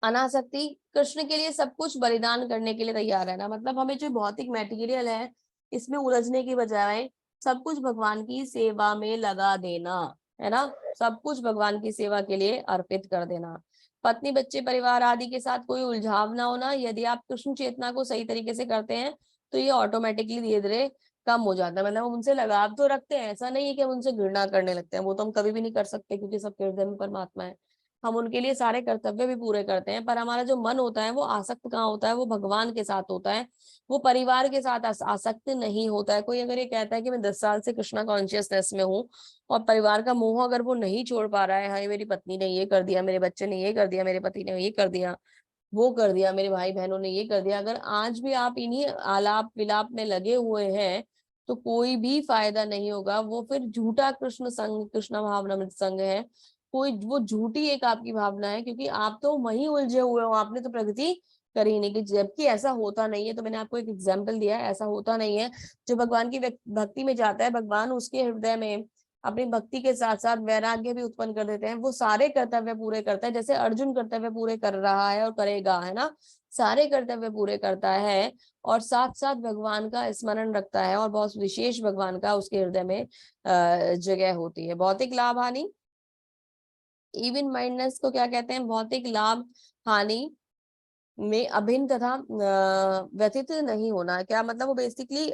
अनासक्ति, कृष्ण के लिए सब कुछ बलिदान करने के लिए तैयार है ना, मतलब हमें जो भौतिक मटेरियल है इसमें उलझने की बजाय सब कुछ भगवान की सेवा में लगा देना, है ना। सब कुछ भगवान की सेवा के लिए अर्पित कर देना। पत्नी बच्चे परिवार आदि के साथ कोई उलझाव ना होना। यदि आप कृष्ण चेतना को सही तरीके से करते हैं तो ये ऑटोमेटिकली धीरे धीरे कम हो जाता है। मतलब हम उनसे लगाव तो रखते हैं, ऐसा नहीं है कि हम उनसे घृणा करने लगते हैं, वो तो हम कभी भी नहीं कर सकते क्योंकि सबके हृदय में परमात्मा है। हम उनके लिए सारे कर्तव्य भी पूरे करते हैं, पर हमारा जो मन होता है वो आसक्त कहाँ होता है, वो भगवान के साथ होता है, वो परिवार के साथ आसक्त नहीं होता है। कोई अगर ये कहता है कि मैं 10 साल से कृष्णा कॉन्शियसनेस में हूँ और परिवार का मोह अगर वो नहीं छोड़ पा रहा है, हाय मेरी पत्नी ने ये कर दिया, मेरे बच्चे ने ये कर दिया, मेरे पति ने ये कर दिया, वो कर दिया, मेरे भाई बहनों ने ये कर दिया, अगर आज भी आप इन्हीं आलाप विलाप में लगे हुए हैं तो कोई भी फायदा नहीं होगा। वो फिर झूठा कृष्ण संग, कृष्ण भावनामृत संग है। कोई वो झूठी एक आपकी भावना है, क्योंकि आप तो वहीं उलझे हुए हो, आपने तो प्रगति करी नहीं की। जबकि ऐसा होता नहीं है, तो मैंने आपको एक एग्जाम्पल दिया है, ऐसा होता नहीं है। जो भगवान की भक्ति में जाता है, भगवान उसके हृदय में अपनी भक्ति के साथ साथ वैराग्य भी उत्पन्न कर देते हैं। वो सारे कर्तव्य पूरे करता है, जैसे अर्जुन कर्तव्य पूरे कर रहा है और करेगा, है ना। सारे कर्तव्य पूरे करता है और साथ साथ भगवान का स्मरण रखता है, और बहुत विशेष भगवान का उसके हृदय में जगह होती है। भौतिक लाभ हानि, इवन माइंडनेस को क्या कहते हैं, भौतिक लाभ हानि में अभिन्न तथा व्यथित नहीं होना। क्या मतलब, वो बेसिकली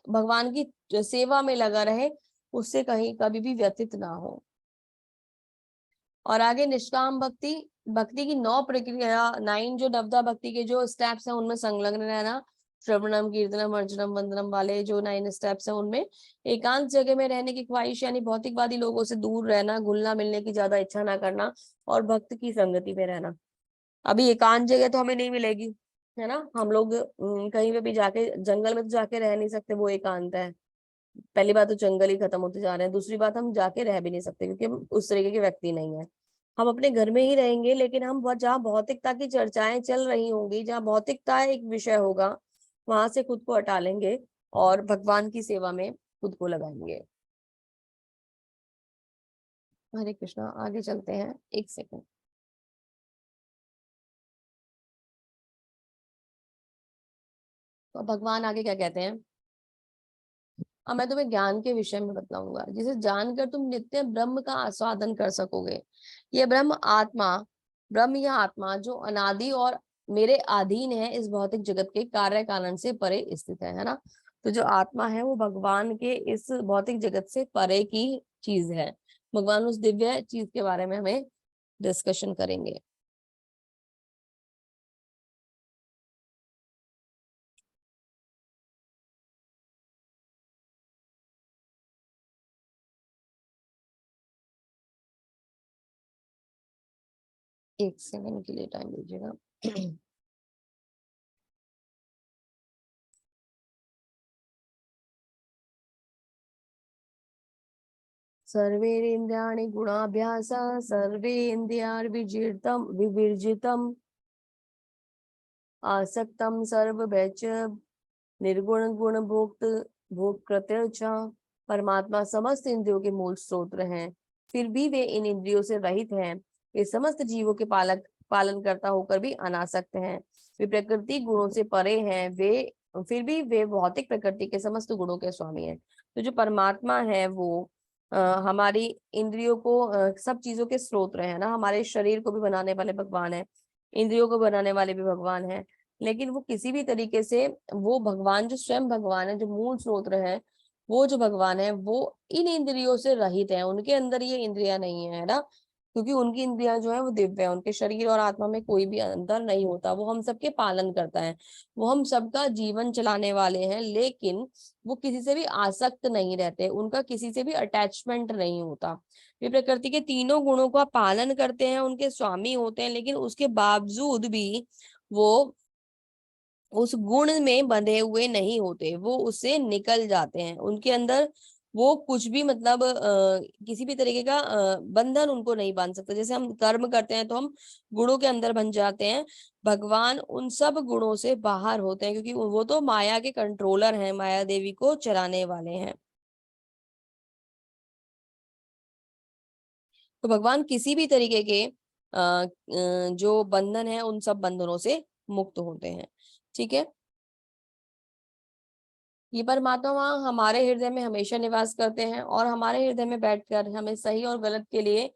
भगवान की सेवा में लगा रहे, उससे कहीं कभी भी व्यथित ना हो। और आगे निष्काम भक्ति, भक्ति की 9 प्रक्रिया, 9 जो नवदा भक्ति के जो स्टेप्स हैं उनमें संलग्न रहना। श्रवणम कीर्तनम अर्चनम वंदनम वाले जो 9 स्टेप्स हैं उनमें एकांत जगह में रहने की ख्वाहिश, यानी भौतिकवादी लोगों से दूर रहना, घुलना मिलने की ज्यादा इच्छा ना करना, और भक्त की संगति में रहना। अभी एकांत जगह तो हमें नहीं मिलेगी, है ना। हम लोग कहीं पे भी जाके, जंगल में तो जाके रह नहीं सकते, वो एकांत है। पहली बात तो जंगल ही खत्म होते जा रहे हैं, दूसरी बात हम जाके रह भी नहीं सकते क्योंकि हम उस तरीके के व्यक्ति नहीं है। हम अपने घर में ही रहेंगे, लेकिन हम जहाँ भौतिकता की चर्चाएं चल रही होंगी, जहाँ भौतिकता एक विषय होगा, वहां से खुद को हटा लेंगे और भगवान की सेवा में खुद को लगाएंगे। हरे कृष्णा, आगे चलते हैं, एक सेकंड। तो भगवान आगे क्या कहते हैं, अब मैं तुम्हें ज्ञान के विषय में बतलाऊंगा, जिसे जानकर तुम नित्य ब्रह्म का आस्वादन कर सकोगे। ये ब्रह्म आत्मा, ब्रह्म या आत्मा जो अनादि और मेरे अधीन है, इस भौतिक जगत के कार्य कारण से परे स्थित है ना। तो जो आत्मा है वो भगवान के इस भौतिक जगत से परे की चीज है। भगवान उस दिव्य चीज के बारे में हमें डिस्कशन करेंगे। एक सेकंड के लिए टाइम दीजिएगा। सर्वेन्द्रियाणि गुणाभ्यास सर्वेन्द्रियार्विजितम विवर्जितम आसक्तम सर्वभैच निर्गुण गुण भोक्त भोग च। परमात्मा समस्त इंद्रियों के मूल स्रोत हैं, फिर भी वे इन इंद्रियों से रहित हैं। वे समस्त जीवों के पालन करता होकर भी अनासक्त हैं। वे प्रकृति गुणों से परे हैं, वे फिर भी वे भौतिक प्रकृति के समस्त गुणों के स्वामी हैं। तो जो परमात्मा है वो हमारी इंद्रियों को सब चीजों के स्रोत है ना। हमारे शरीर को भी बनाने वाले भगवान है, इंद्रियों को बनाने वाले भी भगवान है, लेकिन वो किसी भी तरीके से, वो भगवान जो स्वयं भगवान है, जो मूल स्रोत है, वो जो भगवान है वो इन इंद्रियों से रहित है, उनके अंदर ये इंद्रियां नहीं है ना। क्योंकि उनकी इंद्रियां जो है वो दिव्य है, उनके शरीर और आत्मा में कोई भी अंतर नहीं होता, वो हम सबके पालन करता है, वो हम सबका जीवन चलाने वाले हैं, लेकिन वो किसी से भी आसक्त नहीं रहते, उनका किसी से भी अटैचमेंट नहीं होता। वे प्रकृति के तीनों गुणों का पालन करते हैं, उनके स्वामी होते हैं, लेकिन उसके बावजूद भी वो उस गुण में बंधे हुए नहीं होते, वो उससे निकल जाते हैं, उनके अंदर वो कुछ भी मतलब किसी भी तरीके का बंधन उनको नहीं बांध सकता। जैसे हम कर्म करते हैं तो हम गुणों के अंदर बन जाते हैं, भगवान उन सब गुणों से बाहर होते हैं, क्योंकि वो तो माया के कंट्रोलर हैं, माया देवी को चलाने वाले हैं। तो भगवान किसी भी तरीके के जो बंधन है उन सब बंधनों से मुक्त होते हैं। ठीक है, ये परमात्मा वहाँ हमारे हृदय में हमेशा निवास करते हैं और हमारे हृदय में बैठकर हमें सही और गलत के लिए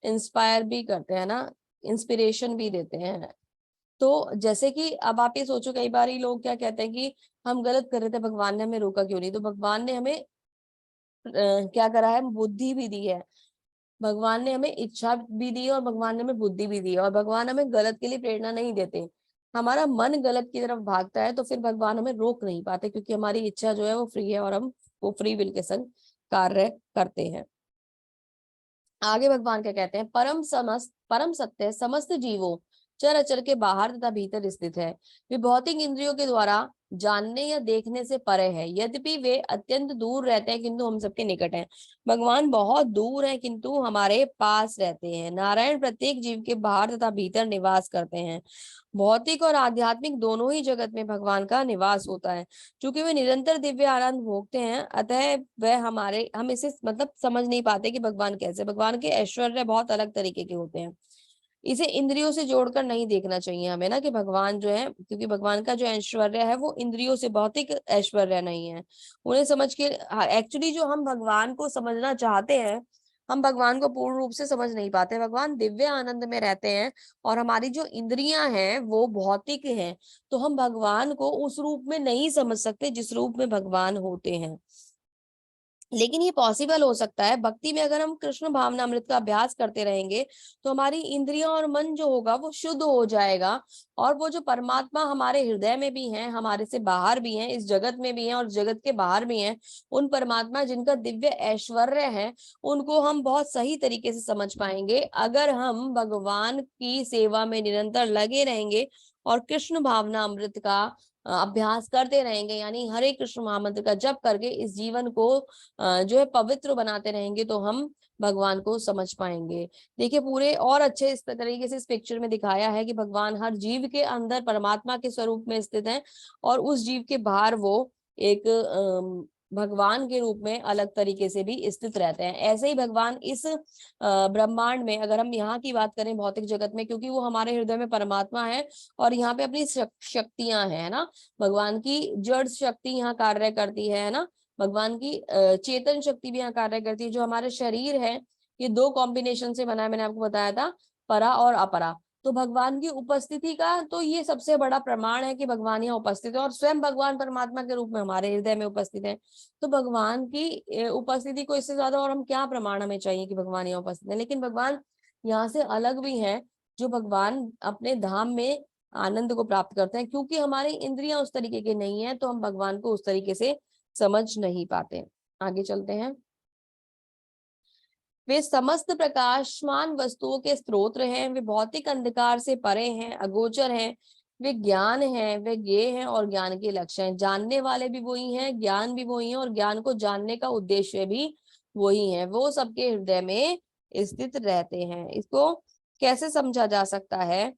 इंस्पायर भी करते हैं ना, इंस्पिरेशन भी देते हैं। तो जैसे कि अब आप ये सोचो, कई बार ही लोग क्या कहते हैं कि हम गलत कर रहे थे, भगवान ने हमें रोका क्यों नहीं? तो भगवान ने हमें क्या करा है, बुद्धि भी दी है, भगवान ने हमें इच्छा भी दी है और भगवान ने हमें बुद्धि भी दी है, और भगवान हमें गलत के लिए प्रेरणा नहीं देते। हमारा मन गलत की तरफ भागता है तो फिर भगवान हमें रोक नहीं पाते, क्योंकि हमारी इच्छा जो है वो फ्री है और हम वो फ्री विल के संग कार्य करते हैं। आगे भगवान क्या कहते हैं, परम सत्य समस्त जीवों चर अचर के बाहर तथा भीतर स्थित है, वे भौतिक इंद्रियों के द्वारा जानने या देखने से परे है, यद्यपि वे अत्यंत दूर रहते हैं किंतु हम सबके निकट हैं। भगवान बहुत दूर हैं किंतु हमारे पास रहते हैं। नारायण प्रत्येक जीव के बाहर तथा भीतर निवास करते हैं। भौतिक और आध्यात्मिक दोनों ही जगत में भगवान का निवास होता है। क्योंकि वे निरंतर दिव्य आनंद भोगते हैं, अतः वह हम इसे मतलब समझ नहीं पाते कि भगवान कैसे, भगवान के ऐश्वर्य बहुत अलग तरीके के होते हैं। इसे इंद्रियों से जोड़कर नहीं देखना चाहिए हमें ना, कि भगवान जो है, क्योंकि भगवान का जो ऐश्वर्य है वो इंद्रियों से, भौतिक ऐश्वर्य नहीं है। उन्हें समझ के एक्चुअली जो हम भगवान को समझना चाहते हैं, हम भगवान को पूर्ण रूप से समझ नहीं पाते। भगवान दिव्य आनंद में रहते हैं और हमारी जो इंद्रियां हैं वो भौतिक हैं, तो हम भगवान को उस रूप में नहीं समझ सकते जिस रूप में भगवान होते हैं। लेकिन ये पॉसिबल हो सकता है भक्ति में, अगर हम कृष्ण भावनामृत का अभ्यास करते रहेंगे तो हमारी इंद्रियां और मन जो होगा वो शुद्ध हो जाएगा, और वो जो परमात्मा हमारे हृदय में भी हैं, हमारे से बाहर भी हैं, इस जगत में भी हैं और जगत के बाहर भी हैं, उन परमात्मा जिनका दिव्य ऐश्वर्य है, उनको हम बहुत सही तरीके से समझ पाएंगे अगर हम भगवान की सेवा में निरंतर लगे रहेंगे और कृष्ण भावनामृत का अभ्यास करते रहेंगे, यानी हरे कृष्ण महामंत्र का जप करके इस जीवन को जो है पवित्र बनाते रहेंगे, तो हम भगवान को समझ पाएंगे। देखिए, पूरे और अच्छे इस तरीके से इस पिक्चर में दिखाया है कि भगवान हर जीव के अंदर परमात्मा के स्वरूप में स्थित है और उस जीव के बाहर वो एक भगवान के रूप में अलग तरीके से भी स्थित रहते हैं। ऐसे ही भगवान इस ब्रह्मांड में, अगर हम यहाँ की बात करें भौतिक जगत में, क्योंकि वो हमारे हृदय में परमात्मा है और यहाँ पे अपनी शक्तियां हैं ना, भगवान की जड़ शक्ति यहाँ कार्य करती है ना, भगवान की चेतन शक्ति भी यहाँ कार्य करती है। जो हमारे शरीर है ये दो कॉम्बिनेशन से बना है, मैंने आपको बताया था, परा और अपरा। तो भगवान की उपस्थिति का तो ये सबसे बड़ा प्रमाण है कि भगवान यहाँ उपस्थित है और स्वयं भगवान परमात्मा के रूप में हमारे हृदय में उपस्थित है। तो भगवान की उपस्थिति को इससे ज्यादा और हम क्या प्रमाण हमें चाहिए कि भगवान यहाँ उपस्थित है। लेकिन भगवान यहाँ से अलग भी है, जो भगवान अपने धाम में आनंद को प्राप्त करते हैं, क्योंकि हमारी इंद्रियां उस तरीके की नहीं है तो हम भगवान को उस तरीके से समझ नहीं पाते। आगे चलते हैं। वे समस्त प्रकाशमान वस्तुओं के स्रोत हैं, वे भौतिक अंधकार से परे हैं, अगोचर हैं, वे ज्ञान हैं, वे ज्ञेय हैं और ज्ञान के लक्ष्य हैं। जानने वाले भी वही हैं, ज्ञान भी वही है और ज्ञान को जानने का उद्देश्य भी वही है। वो सबके हृदय में स्थित रहते हैं। इसको कैसे समझा जा सकता है?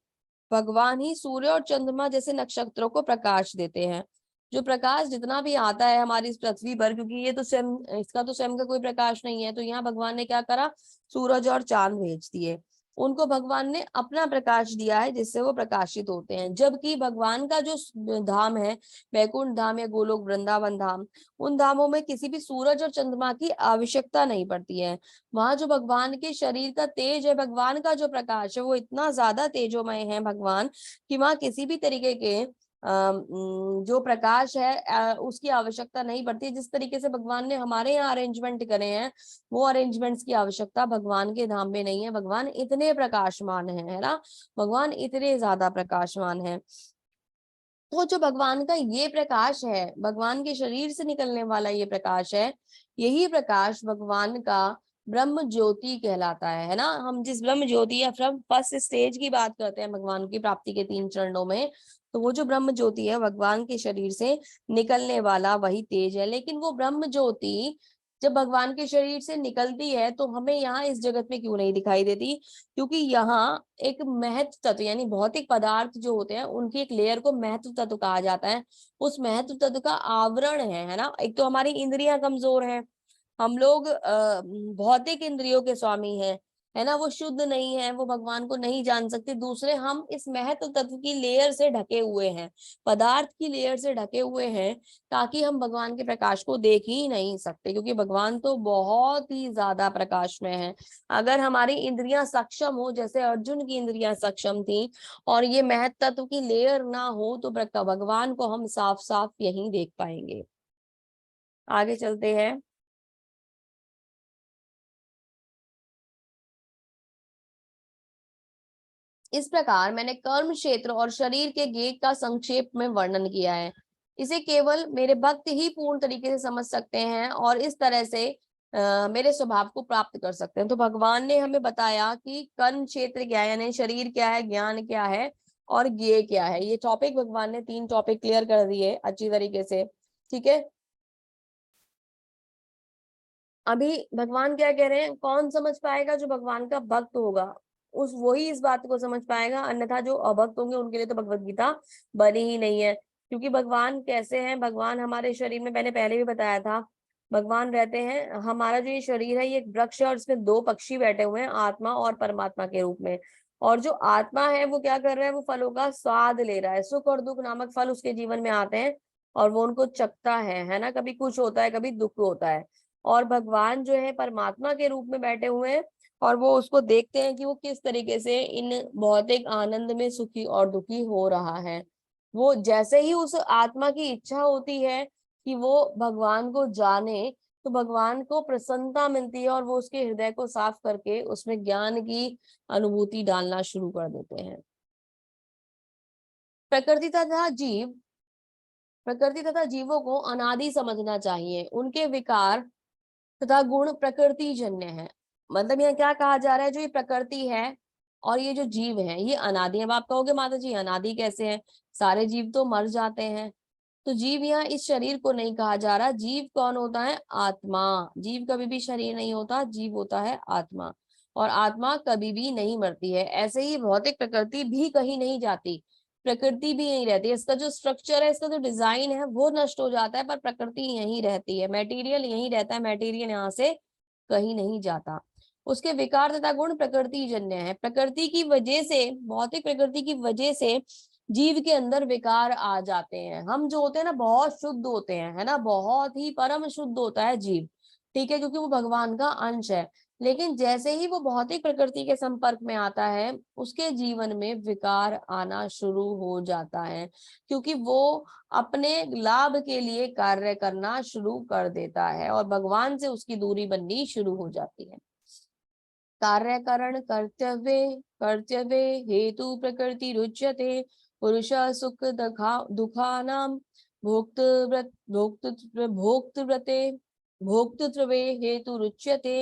भगवान ही सूर्य और चंद्रमा जैसे नक्षत्रों को प्रकाश देते हैं। जो प्रकाश जितना भी आता है हमारी इस पृथ्वी पर, क्योंकि ये तो स्वयं, इसका तो स्वयं का कोई प्रकाश नहीं है, तो यहाँ भगवान ने क्या करा, सूरज और चांद भेज दिए, उनको भगवान ने अपना प्रकाश दिया है जिससे वो प्रकाशित होते हैं। जबकि भगवान का जो धाम है, वैकुंठ धाम या गोलोक वृंदावन धाम, उन धामों में किसी भी सूरज और चंद्रमा की आवश्यकता नहीं पड़ती है। वहां जो भगवान के शरीर का तेज है, भगवान का जो प्रकाश है वो इतना ज्यादा तेजोमय है भगवान, कि वहां किसी भी तरीके के जो प्रकाश है उसकी आवश्यकता नहीं पड़ती। जिस तरीके से भगवान ने हमारे यहाँ अरेंजमेंट करे हैं, वो अरेंजमेंट्स की आवश्यकता भगवान के धाम में नहीं है। भगवान इतने प्रकाशमान है ना, भगवान इतने ज्यादा प्रकाशमान है। तो जो भगवान का ये प्रकाश है, भगवान के शरीर से निकलने वाला ये प्रकाश है, यही प्रकाश भगवान का ब्रह्म ज्योति कहलाता है ना। हम जिस ब्रह्म ज्योति या फ्रॉम फर्स्ट स्टेज की बात करते हैं भगवान की प्राप्ति के 3 चरणों में, तो वो जो ब्रह्म ज्योति है भगवान के शरीर से निकलने वाला वही तेज है। लेकिन वो ब्रह्म ज्योति जब भगवान के शरीर से निकलती है तो हमें यहाँ इस जगत में क्यों नहीं दिखाई देती? क्योंकि यहाँ एक महत्व तत्व यानी भौतिक पदार्थ जो होते हैं उनकी एक लेयर को महत्व तत्व कहा जाता है। उस महत्व तत्व का आवरण है ना। एक तो हमारी इंद्रियां कमजोर हैं, हम लोग भौतिक इंद्रियों के स्वामी हैं, है ना, वो शुद्ध नहीं है, वो भगवान को नहीं जान सकते। दूसरे हम इस महत्व तत्व की लेयर से ढके हुए हैं, पदार्थ की लेयर से ढके हुए हैं, ताकि हम भगवान के प्रकाश को देख ही नहीं सकते, क्योंकि भगवान तो बहुत ही ज्यादा प्रकाश में है। अगर हमारी इंद्रियां सक्षम हो, जैसे अर्जुन की इंद्रियां सक्षम थी, और ये महत्व तत्व की लेयर ना हो, तो भगवान को हम साफ साफ यहीं देख पाएंगे। आगे चलते हैं। इस प्रकार मैंने कर्म क्षेत्र और शरीर के गेय का संक्षेप में वर्णन किया है। इसे केवल मेरे भक्त ही पूर्ण तरीके से समझ सकते हैं और इस तरह से मेरे स्वभाव को प्राप्त कर सकते हैं। तो भगवान ने हमें बताया कि कर्म क्षेत्र क्या है, यानी शरीर क्या है, ज्ञान क्या है और ज्ञेय क्या है। ये टॉपिक भगवान ने 3 टॉपिक क्लियर कर दिए अच्छी तरीके से। ठीक है, अभी भगवान क्या कह रहे हैं, कौन समझ पाएगा? जो भगवान का भक्त होगा उस वही इस बात को समझ पाएगा, अन्यथा जो अभक्त होंगे उनके लिए तो भगवत गीता बनी ही नहीं है। क्योंकि भगवान कैसे हैं, भगवान हमारे शरीर में, मैंने पहले भी बताया था, भगवान रहते हैं, हमारा जो ये शरीर है ये एक वृक्ष है और इसमें 2 पक्षी बैठे हुए हैं, आत्मा और परमात्मा के रूप में। और जो आत्मा है वो क्या कर रहा है, वो फलों का स्वाद ले रहा है। सुख और दुख नामक फल उसके जीवन में आते हैं और वो उनको चखता है ना। कभी कुछ होता है, कभी दुख होता है। और भगवान जो है परमात्मा के रूप में बैठे हुए हैं और वो उसको देखते हैं कि वो किस तरीके से इन भौतिक आनंद में सुखी और दुखी हो रहा है। वो जैसे ही उस आत्मा की इच्छा होती है कि वो भगवान को जाने, तो भगवान को प्रसन्नता मिलती है और वो उसके हृदय को साफ करके उसमें ज्ञान की अनुभूति डालना शुरू कर देते हैं। प्रकृति तथा जीव प्रकृति तथा जीवों को अनादि समझना चाहिए। उनके विकार तथा गुण प्रकृति जन्य है। मतलब यहाँ क्या कहा जा रहा है, जो ये प्रकृति है और ये जो जीव है ये अनादि है। अब आप कहोगे माता जी अनादि कैसे है, सारे जीव तो मर जाते हैं। तो जीव यहाँ इस शरीर को नहीं कहा जा रहा। जीव कौन होता है? आत्मा। जीव कभी भी शरीर नहीं होता, जीव होता है आत्मा। और आत्मा कभी भी नहीं मरती है। ऐसे ही भौतिक प्रकृति भी कहीं नहीं जाती, प्रकृति भी यहीं रहती है। इसका जो स्ट्रक्चर है, इसका जो डिजाइन है वो नष्ट हो जाता है, पर प्रकृति यहीं रहती है, मटेरियल यहीं रहता है, मटेरियल यहाँ से कहीं नहीं जाता। उसके विकार तथा गुण प्रकृति जन्य है। प्रकृति की वजह से, भौतिक प्रकृति की वजह से जीव के अंदर विकार आ जाते हैं। हम जो होते हैं ना बहुत शुद्ध होते हैं, है ना, बहुत ही परम शुद्ध होता है जीव, ठीक है, क्योंकि वो भगवान का अंश है। लेकिन जैसे ही वो भौतिक प्रकृति के संपर्क में आता है उसके जीवन में विकार आना शुरू हो जाता है, क्योंकि वो अपने लाभ के लिए कार्य करना शुरू कर देता है और भगवान से उसकी दूरी बननी शुरू हो जाती है। कार्यकरण कर्तव्य कर्तव्य हेतु प्रकृति रुच्यते। पुरुष सुख दुखानाम भोक्तृव्रते भोक्तृत्वे हेतु रुच्यते।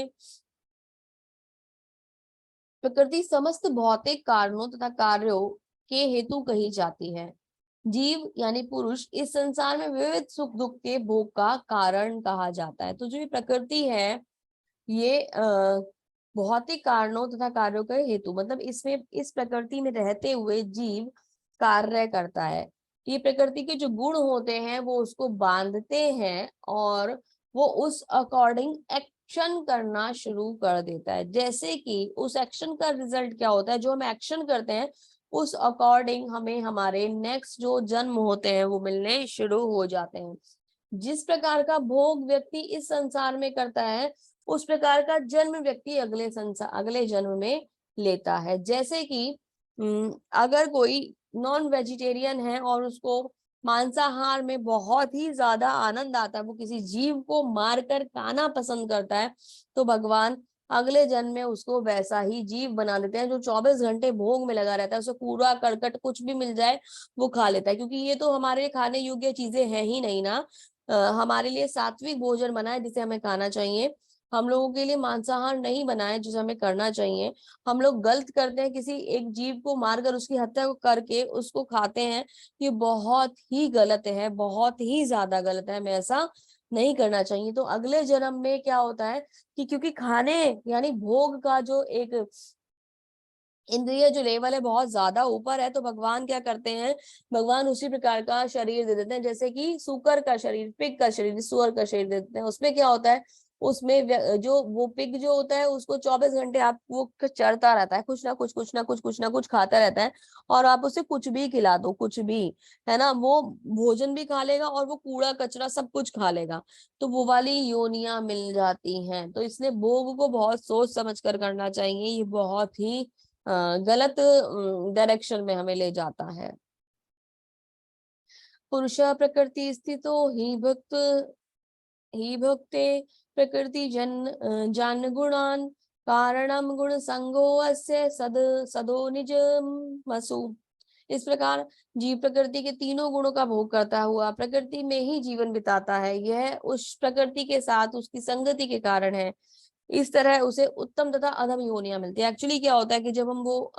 प्रकृति समस्त भौतिक कारणों तथा कार्यों के हेतु कही जाती है। जीव यानी पुरुष इस संसार में विविध सुख दुख के भोग का कारण कहा जाता है। तो जो ये प्रकृति है ये भौतिक कारणों तथा कार्यों का हेतु, मतलब इसमें इस प्रकृति में रहते हुए जीव कार्य करता है। ये प्रकृति के जो गुण होते हैं वो उसको बांधते हैं और वो उस अकॉर्डिंग एक्शन करना शुरू कर देता है। जैसे कि उस एक्शन का रिजल्ट क्या होता है, जो हम एक्शन करते हैं उस अकॉर्डिंग हमें हमारे नेक्स्ट जो जन्म होते हैं वो मिलने शुरू हो जाते हैं। जिस प्रकार का भोग व्यक्ति इस संसार में करता है उस प्रकार का जन्म व्यक्ति अगले जन्म में लेता है। जैसे कि अगर कोई नॉन वेजिटेरियन है और उसको मांसाहार में बहुत ही ज्यादा आनंद आता है, वो किसी जीव को मारकर खाना पसंद करता है, तो भगवान अगले जन्म में उसको वैसा ही जीव बना देते हैं जो 24 घंटे भोग में लगा रहता है, उसे कूड़ा करकट कुछ भी मिल जाए वो खा लेता है, क्योंकि ये तो हमारे खाने योग्य चीजें हैं ही नहीं ना। हमारे लिए सात्विक भोजन बना है जिसे हमें खाना चाहिए, हम लोगों के लिए मांसाहार नहीं बना है जिसे हमें करना चाहिए। हम लोग गलत करते हैं, किसी एक जीव को मारकर उसकी हत्या को करके उसको खाते हैं, ये बहुत ही गलत है, बहुत ही ज्यादा गलत है, हमें ऐसा नहीं करना चाहिए। तो अगले जन्म में क्या होता है कि क्योंकि खाने यानी भोग का जो एक इंद्रिय जो लेवल है बहुत ज्यादा ऊपर है, तो भगवान क्या करते हैं, भगवान उसी प्रकार का शरीर दे देते हैं, जैसे कि सूकर का शरीर, पिग का शरीर, सुअर का शरीर दे देते हैं। उसमें क्या होता है, उसमें जो वो पिग जो होता है उसको 24 घंटे आप वो चरता रहता है, कुछ ना कुछ कुछ ना कुछ कुछ ना कुछ खाता रहता है, और आप उसे कुछ भी खिला दो, कुछ भी, है ना, वो भोजन भी खा लेगा और वो कूड़ा कचरा सब कुछ खा लेगा, तो वो वाली योनियां मिल जाती हैं। तो इसलिए भोग को बहुत सोच समझ कर करना चाहिए, ये बहुत ही गलत डायरेक्शन में हमें ले जाता है। पुरुष प्रकृति स्थितो ही भुक्ते प्रकृति जन गुणान कारणम गुण संगो अस्य सदो निज वसु। इस प्रकार जीव प्रकृति के तीनों गुणों का भोग करता हुआ प्रकृति में ही जीवन बिताता है, यह उस प्रकृति के साथ उसकी संगति के कारण है। इस तरह उसे उत्तम तथा अधम योनियां मिलती है। एक्चुअली क्या होता है कि जब हम वो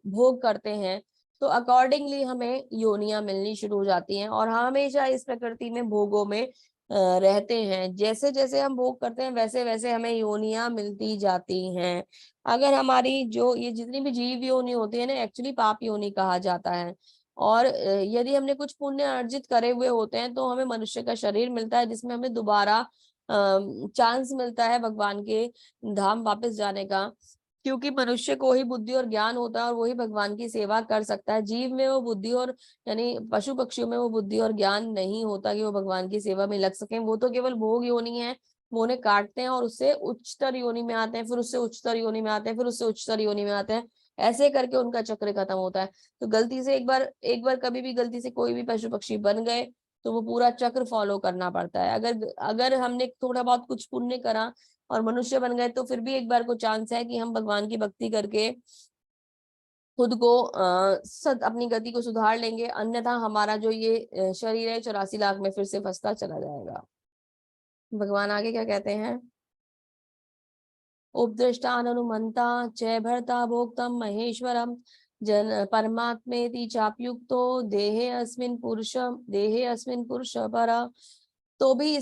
भोग करते हैं तो अकॉर्डिंगली हमें योनियां मिलनी शुरू हो जाती हैं, और हम हमेशा इस प्रकृति में भोगों में रहते हैं। जैसे जैसे हम भोग करते हैं वैसे वैसे हमें योनियां मिलती जाती हैं। अगर हमारी जो ये जितनी भी जीव योनि होती है ना, एक्चुअली पाप योनि कहा जाता है, और यदि हमने कुछ पुण्य अर्जित करे हुए होते हैं तो हमें मनुष्य का शरीर मिलता है, जिसमें हमें दोबारा चांस मिलता है भगवान के धाम वापस जाने का, क्योंकि मनुष्य को ही बुद्धि और ज्ञान होता है और वही भगवान की सेवा कर सकता है। जीव में वो बुद्धि और यानी पशु पक्षियों में वो बुद्धि और ज्ञान नहीं होता कि वो भगवान की सेवा में लग सके, वो तो केवल भोग योनि है, वो उन्हें काटते हैं और उससे उच्चतर योनि में आते हैं, फिर उससे उच्चतर योनि में आते हैं, फिर उससे उच्चतर योनि में आते हैं, ऐसे करके उनका चक्र खत्म होता है। तो गलती से एक बार कभी भी गलती से कोई भी पशु पक्षी बन गए तो वो पूरा चक्र फॉलो करना पड़ता है। अगर अगर हमने थोड़ा बहुत कुछ पुण्य करा और मनुष्य बन गए तो फिर भी एक बार को चांस है कि हम भगवान की भक्ति करके खुद को अपनी गति को सुधार लेंगे, अन्यथा हमारा जो ये शरीर है 84 लाख में फिर से फंसता चला जाएगा। भगवान आगे क्या कहते हैं, उपदृष्टानुमंता च भर्ता भोक्तम महेश्वरम जन परमात्मेति चाप्युक्तो देहे अस्मिन पुरुष पर। तो भी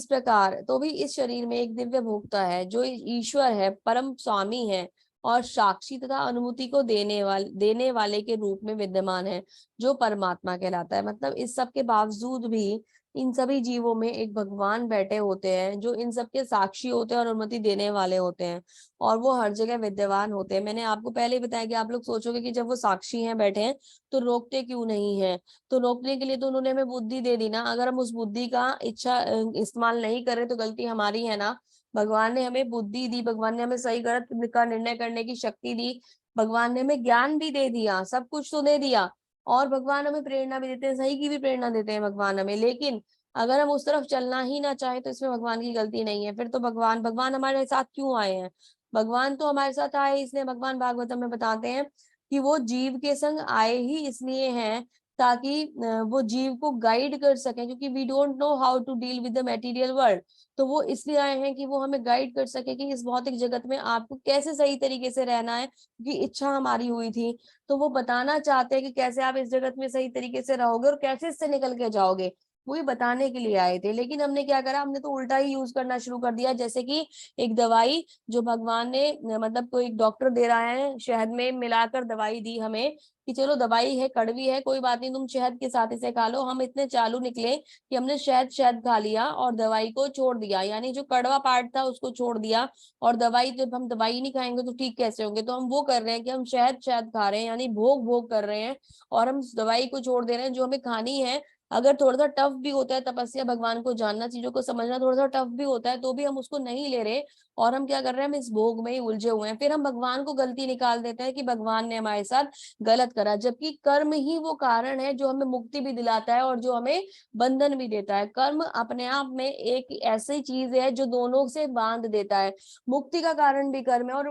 इस शरीर में एक दिव्य भोक्ता है जो ईश्वर है, परम स्वामी है, और साक्षी तथा अनुभूति को देने वाले के रूप में विद्यमान है, जो परमात्मा कहलाता है। मतलब इस सब के बावजूद भी इन सभी जीवों में एक भगवान बैठे होते हैं जो इन सब के साक्षी होते हैं और अनुमति देने वाले होते हैं, और वो हर जगह विद्यमान होते हैं। मैंने आपको पहले ही बताया कि आप लोग सोचोगे कि जब वो साक्षी हैं बैठे हैं तो रोकते क्यों नहीं है, तो रोकने के लिए तो उन्होंने हमें बुद्धि दे दी ना। अगर हम उस बुद्धि का इस्तेमाल नहीं कर रहे तो गलती हमारी है ना। भगवान ने हमें बुद्धि दी, भगवान ने हमें सही गलत का निर्णय करने की शक्ति दी, भगवान ने हमें ज्ञान भी दे दिया, सब कुछ तो दे दिया, और भगवान हमें प्रेरणा भी देते हैं, सही की भी प्रेरणा देते हैं भगवान हमें। लेकिन अगर हम उस तरफ चलना ही ना चाहे तो इसमें भगवान की गलती नहीं है। फिर तो भगवान भगवान हमारे साथ क्यों आए हैं, भगवान तो हमारे साथ आए इसलिए भगवान भागवतम में बताते हैं कि वो जीव के संग आए ही इसलिए हैं ताकि वो जीव को गाइड कर सकें, क्योंकि we don't know how to deal with the material world. तो वो इसलिए आए हैं कि वो हमें गाइड कर सके कि इस भौतिक जगत में आपको कैसे सही तरीके से रहना है, क्योंकि इच्छा हमारी हुई थी, तो वो बताना चाहते हैं कि कैसे आप इस जगत में सही तरीके से रहोगे और कैसे इससे निकल के जाओगे, वही बताने के लिए आए थे। लेकिन हमने क्या करा, हमने तो उल्टा ही यूज करना शुरू कर दिया। जैसे कि एक दवाई जो भगवान ने मतलब कोई डॉक्टर दे रहा है, शहद में मिलाकर दवाई दी हमें कि चलो दवाई है, कड़वी है, कोई बात नहीं, तुम शहद के साथ इसे खा लो। हम इतने चालू निकले कि हमने शहद शहद खा लिया और दवाई को छोड़ दिया, यानी जो कड़वा पार्ट था उसको छोड़ दिया। और दवाई, जब हम दवाई नहीं खाएंगे तो ठीक कैसे होंगे, तो हम वो कर रहे हैं कि हम शहद शहद खा रहे हैं, यानी भोग भोग कर रहे हैं, और हम दवाई को छोड़ दे रहे हैं जो हमें खानी है। अगर थोड़ा सा टफ भी होता है तपस्या, भगवान को जानना, चीजों को समझना थोड़ा सा टफ भी होता है, तो भी हम उसको नहीं ले रहे और हम क्या कर रहे हैं, हम इस भोग में ही उलझे हुए हैं। फिर हम भगवान को गलती निकाल देते हैं कि भगवान ने हमारे साथ गलत करा, जबकि कर्म ही वो कारण है जो हमें मुक्ति भी दिलाता है और जो हमें बंधन भी देता है। कर्म अपने आप में एक ऐसी चीज है जो दोनों से बांध देता है। मुक्ति का कारण भी कर्म है और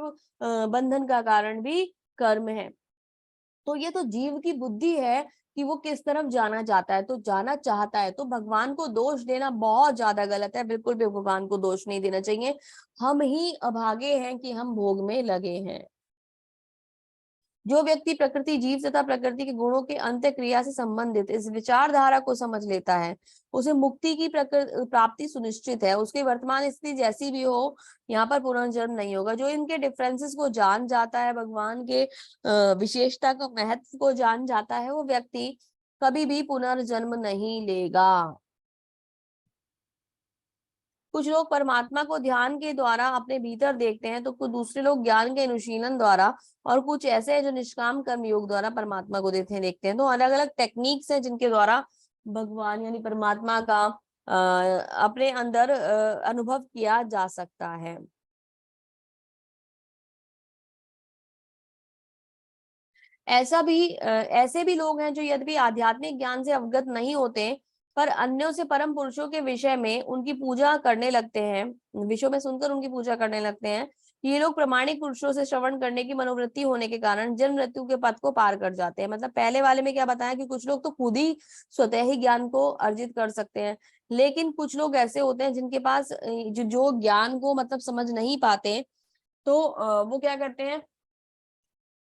बंधन का कारण भी कर्म है। तो ये तो जीव की बुद्धि है कि वो किस तरफ जाना चाहता है, तो जाना चाहता है। तो भगवान को दोष देना बहुत ज्यादा गलत है, बिल्कुल भी भगवान को दोष नहीं देना चाहिए। हम ही अभागे हैं कि हम भोग में लगे हैं। जो व्यक्ति प्रकृति, जीव तथा प्रकृति के गुणों के अंत्य क्रिया से संबंधित इस विचारधारा को समझ लेता है, उसे मुक्ति की प्राप्ति सुनिश्चित है। उसकी वर्तमान स्थिति जैसी भी हो, यहाँ पर पुनर्जन्म नहीं होगा। जो इनके डिफरेंसेस को जान जाता है, भगवान के विशेषता का महत्व को जान जाता है, वो व्यक्ति कभी भी पुनर्जन्म नहीं लेगा। कुछ लोग परमात्मा को ध्यान के द्वारा अपने भीतर देखते हैं, तो कुछ दूसरे लोग ज्ञान के अनुशीलन द्वारा, और कुछ ऐसे हैं जो निष्काम कर्म योग द्वारा परमात्मा को देखते हैं। तो अलग अलग टेक्निक्स हैं जिनके द्वारा भगवान यानी परमात्मा का अपने अंदर अनुभव किया जा सकता है। ऐसे भी लोग हैं जो यद्यपि आध्यात्मिक ज्ञान से अवगत नहीं होते, पर अन्यों से परम पुरुषों के विषय में उनकी पूजा करने लगते हैं, विषयों में सुनकर उनकी पूजा करने लगते हैं। ये लोग प्रामाणिक पुरुषों से श्रवण करने की मनोवृत्ति होने के कारण जन्म मृत्यु के पथ को पार कर जाते हैं। मतलब पहले वाले में क्या बताया कि कुछ लोग तो खुद ही स्वतः ही ज्ञान को अर्जित कर सकते हैं, लेकिन कुछ लोग ऐसे होते हैं जिनके पास जो ज्ञान को मतलब समझ नहीं पाते, तो वो क्या करते हैं,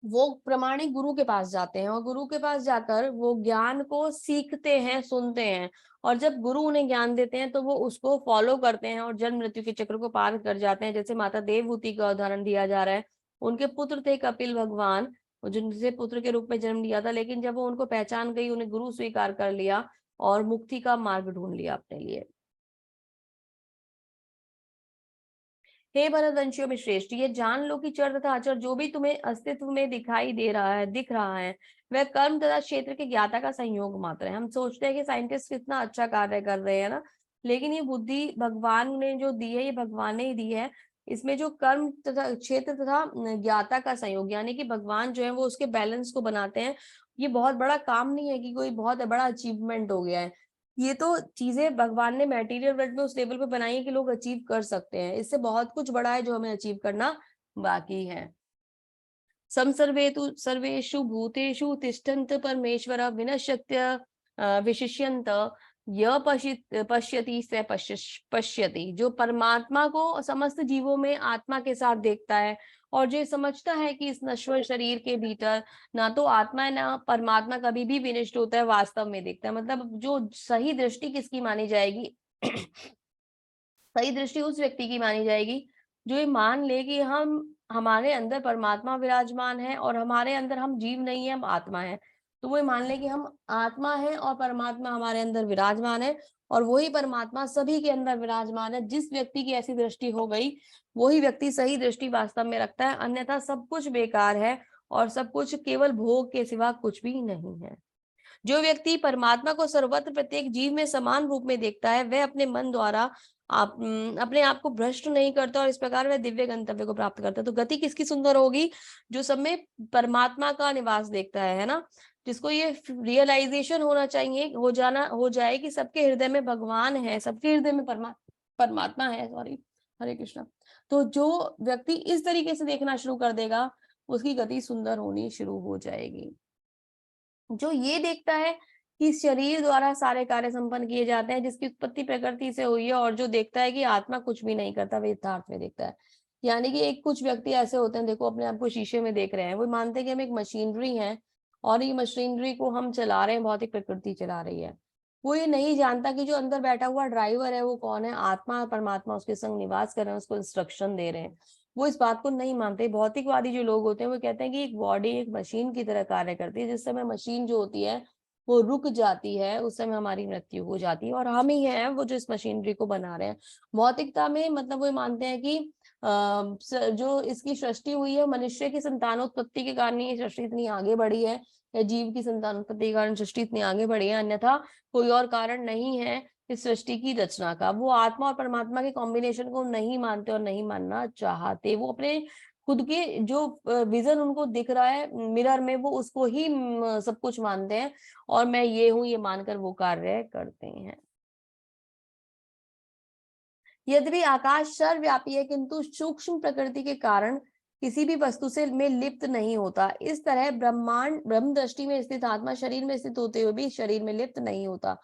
वो प्रमाणिक गुरु के पास जाते हैं और गुरु के पास जाकर वो ज्ञान को सीखते हैं, सुनते हैं, और जब गुरु उन्हें ज्ञान देते हैं तो वो उसको फॉलो करते हैं और जन्म मृत्यु के चक्र को पार कर जाते हैं। जैसे माता देवहूति का उदाहरण दिया जा रहा है। उनके पुत्र थे कपिल भगवान, जिनसे पुत्र के रूप में जन्म लिया था, लेकिन जब वो उनको पहचान गई, उन्हें गुरु स्वीकार कर लिया और मुक्ति का मार्ग ढूंढ लिया अपने लिए। हे भरतवंशियों में श्रेष्ठ, ये जान लो कि चर तथा अचर जो भी तुम्हें अस्तित्व में दिखाई दे रहा है, दिख रहा है, वह कर्म तथा क्षेत्र के ज्ञाता का संयोग मात्र है। हम सोचते हैं कि साइंटिस्ट कितना अच्छा कार्य कर रहे हैं ना, लेकिन ये बुद्धि भगवान ने जो दी है, ये भगवान ने ही दी है। इसमें जो कर्म तथा क्षेत्र तथा ज्ञाता का संयोग, यानी कि भगवान जो है वो उसके बैलेंस को बनाते हैं। ये बहुत बड़ा काम नहीं है कि कोई बहुत बड़ा अचीवमेंट हो गया है। ये तो चीजें भगवान ने मटेरियल वर्ल्ड में उस लेवल पे बनाई है कि लोग अचीव कर सकते हैं। इससे बहुत कुछ बड़ा है जो हमें अचीव करना बाकी है। संसर्वेतु सर्वेषु भूतेषु तिष्ठन्त परमेश्वर विनश्यत्य विशिष्यन्त य पश्यति स पश्यति। जो परमात्मा को समस्त जीवों में आत्मा के साथ देखता है और जो समझता है कि इस नश्वर शरीर के भीतर ना तो आत्मा है ना परमात्मा कभी भी विनष्ट होता है, वास्तव में देखता है। मतलब जो सही दृष्टि किसकी मानी जाएगी सही दृष्टि उस व्यक्ति की मानी जाएगी जो ये मान ले कि हम हमारे अंदर परमात्मा विराजमान है और हमारे अंदर हम जीव नहीं है, हम आत्मा है। तो वो मान ले कि हम आत्मा है और परमात्मा हमारे अंदर विराजमान है, और वही परमात्मा सभी के अंदर विराजमान है। जिस व्यक्ति की ऐसी दृष्टि हो गई, वही व्यक्ति सही दृष्टि वास्तव में रखता है, अन्यथा सब कुछ बेकार है और सब कुछ केवल भोग के सिवा कुछ भी नहीं है। जो व्यक्ति परमात्मा को सर्वत्र प्रत्येक जीव में समान रूप में देखता है, वह अपने मन द्वारा अपने आप को भ्रष्ट नहीं करता और इस प्रकार वह दिव्य गंतव्य को प्राप्त करता है। तो गति किसकी सुंदर होगी? जो सब में परमात्मा का निवास देखता है ना, जिसको ये रियलाइजेशन होना चाहिए, हो जाए कि सबके हृदय में भगवान है, सबके हृदय में परमात्मा है, सॉरी, हरे कृष्णा। तो जो व्यक्ति इस तरीके से देखना शुरू कर देगा, उसकी गति सुंदर होनी शुरू हो जाएगी। जो ये देखता है कि शरीर द्वारा सारे कार्य संपन्न किए जाते हैं, जिसकी उत्पत्ति प्रकृति से हुई है, और जो देखता है कि आत्मा कुछ भी नहीं करता, वे यथार्थ में देखता है। यानी कि एक कुछ व्यक्ति ऐसे होते हैं, देखो अपने आप को शीशे में देख रहे हैं, वो मानते हैं कि हम एक मशीनरी है और ये मशीनरी को हम चला रहे हैं, भौतिक प्रकृति चला रही है। वो ये नहीं जानता कि जो अंदर बैठा हुआ ड्राइवर है वो कौन है, आत्मा और परमात्मा उसके संग निवास कर रहे हैं, उसको इंस्ट्रक्शन दे रहे हैं। वो इस बात को नहीं मानते। भौतिकवादी जो लोग होते हैं वो कहते हैं कि एक बॉडी एक मशीन की तरह कार्य करती है, जिस समय मशीन जो होती है वो रुक जाती है, उस समय हमारी मृत्यु हो जाती है, और हम ही हैं वो जो इस मशीनरी को बना रहे हैं। भौतिकता में मतलब वो मानते हैं कि जो इसकी सृष्टि हुई है मनुष्य की संतानोत्पत्ति के कारण ये सृष्टि इतनी आगे बढ़ी है, या जीव की संतानोत्पत्ति के कारण सृष्टि इतनी आगे बढ़ी है, अन्यथा कोई और कारण नहीं है इस सृष्टि की रचना का। वो आत्मा और परमात्मा के कॉम्बिनेशन को नहीं मानते और नहीं मानना चाहते। वो अपने खुद के जो विजन उनको दिख रहा है मिरर में, वो उसको ही सब कुछ मानते हैं, और मैं ये हूं ये मानकर वो कार्य करते हैं। यद्यपि आकाश सर्वव्यापी है, किंतु सूक्ष्म प्रकृति के कारण किसी भी वस्तु से में लिप्त नहीं होता। इस तरह ब्रह्मांड ब्रह्म दृष्टि में स्थित आत्मा शरीर में स्थित होते हुए भी शरीर में लिप्त नहीं होता।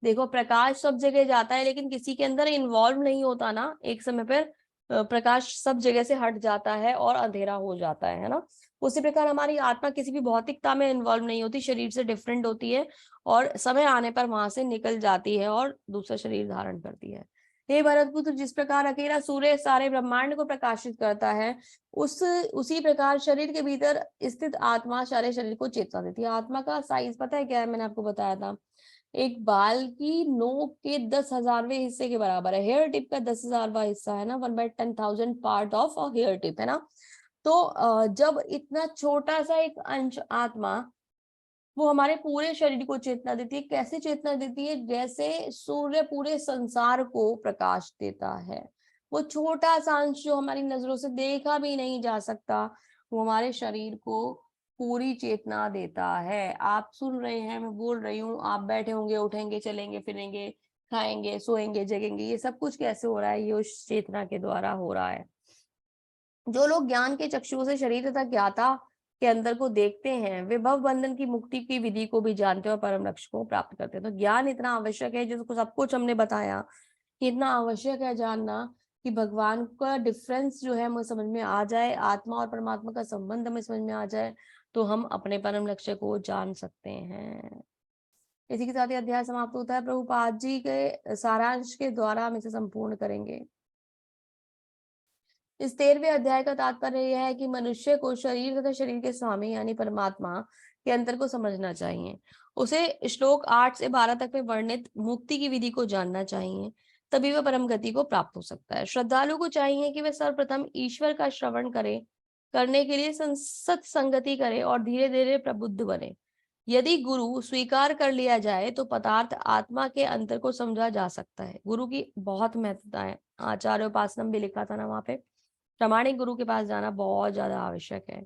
देखो, प्रकाश सब जगह जाता है लेकिन किसी के अंदर इन्वॉल्व नहीं होता ना। एक समय पर प्रकाश सब जगह से हट जाता है और अंधेरा हो जाता है ना। उसी प्रकार हमारी आत्मा किसी भी भौतिकता में इन्वॉल्व नहीं होती, शरीर से डिफरेंट होती है, और समय आने पर वहां से निकल जाती है और दूसरा शरीर धारण करती है। हे भरतपुत्र, जिस प्रकार अकेला सूर्य सारे ब्रह्मांड को प्रकाशित करता है, उसी प्रकार शरीर के भीतर स्थित आत्मा सारे शरीर को चेतना देती है। आत्मा का साइज पता है क्या है? मैंने आपको बताया था, एक बाल की नोक के 10,000वें हिस्से के बराबर है। हेयर टिप का 10,000वां हिस्सा है ना, 1/10,000 part of a hair tip है ना। तो जब इतना छोटा सा एक अंश आत्मा वो हमारे पूरे शरीर को चेतना देती है। कैसे चेतना देती है? जैसे सूर्य पूरे संसार को प्रकाश देता है। वो छोटा सा अंश जो हमारी नजरों से देखा भी नहीं जा सकता, वो हमारे शरीर को पूरी चेतना देता है। आप सुन रहे हैं, मैं बोल रही हूँ, आप बैठे होंगे, उठेंगे, चलेंगे, फिरेंगे, खाएंगे, सोएंगे, जगेंगे, ये सब कुछ कैसे हो रहा है? ये उस चेतना के द्वारा हो रहा है। जो लोग ज्ञान के चक्षु से शरीर तथा ज्ञाता के अंदर को देखते हैं, वे भव बंधन की मुक्ति की विधि को भी जानते हैं और परम लक्ष्य को प्राप्त करते हैं। तो ज्ञान इतना आवश्यक है, जिसको सब कुछ हमने बताया, इतना आवश्यक है जानना कि भगवान का डिफरेंस जो है हमें समझ में आ जाए, आत्मा और परमात्मा का संबंध हमें समझ में आ जाए, तो हम अपने परम लक्ष्य को जान सकते हैं। इसी के साथ ही अध्याय समाप्त होता है। प्रभुपाद जी के सारांश के द्वारा हम इसे संपूर्ण करेंगे। इस 13वें अध्याय का तात्पर्य यह है कि मनुष्य को शरीर तथा शरीर के स्वामी यानी परमात्मा के अंतर को समझना चाहिए। उसे श्लोक 8 से 12 तक में वर्णित मुक्ति की विधि को जानना चाहिए, तभी वह परम गति को प्राप्त हो सकता है। श्रद्धालु को चाहिए कि वह सर्वप्रथम ईश्वर का श्रवण करने के लिए सत्संगति करे और धीरे धीरे प्रबुद्ध बने। यदि गुरु स्वीकार कर लिया जाए तो पदार्थ आत्मा के अंतर को समझा जा सकता है। गुरु की बहुत महत्वता है। आचार्य उपासनम भी लिखा था ना वहां पे। प्रामाणिक गुरु के पास जाना बहुत ज्यादा आवश्यक है।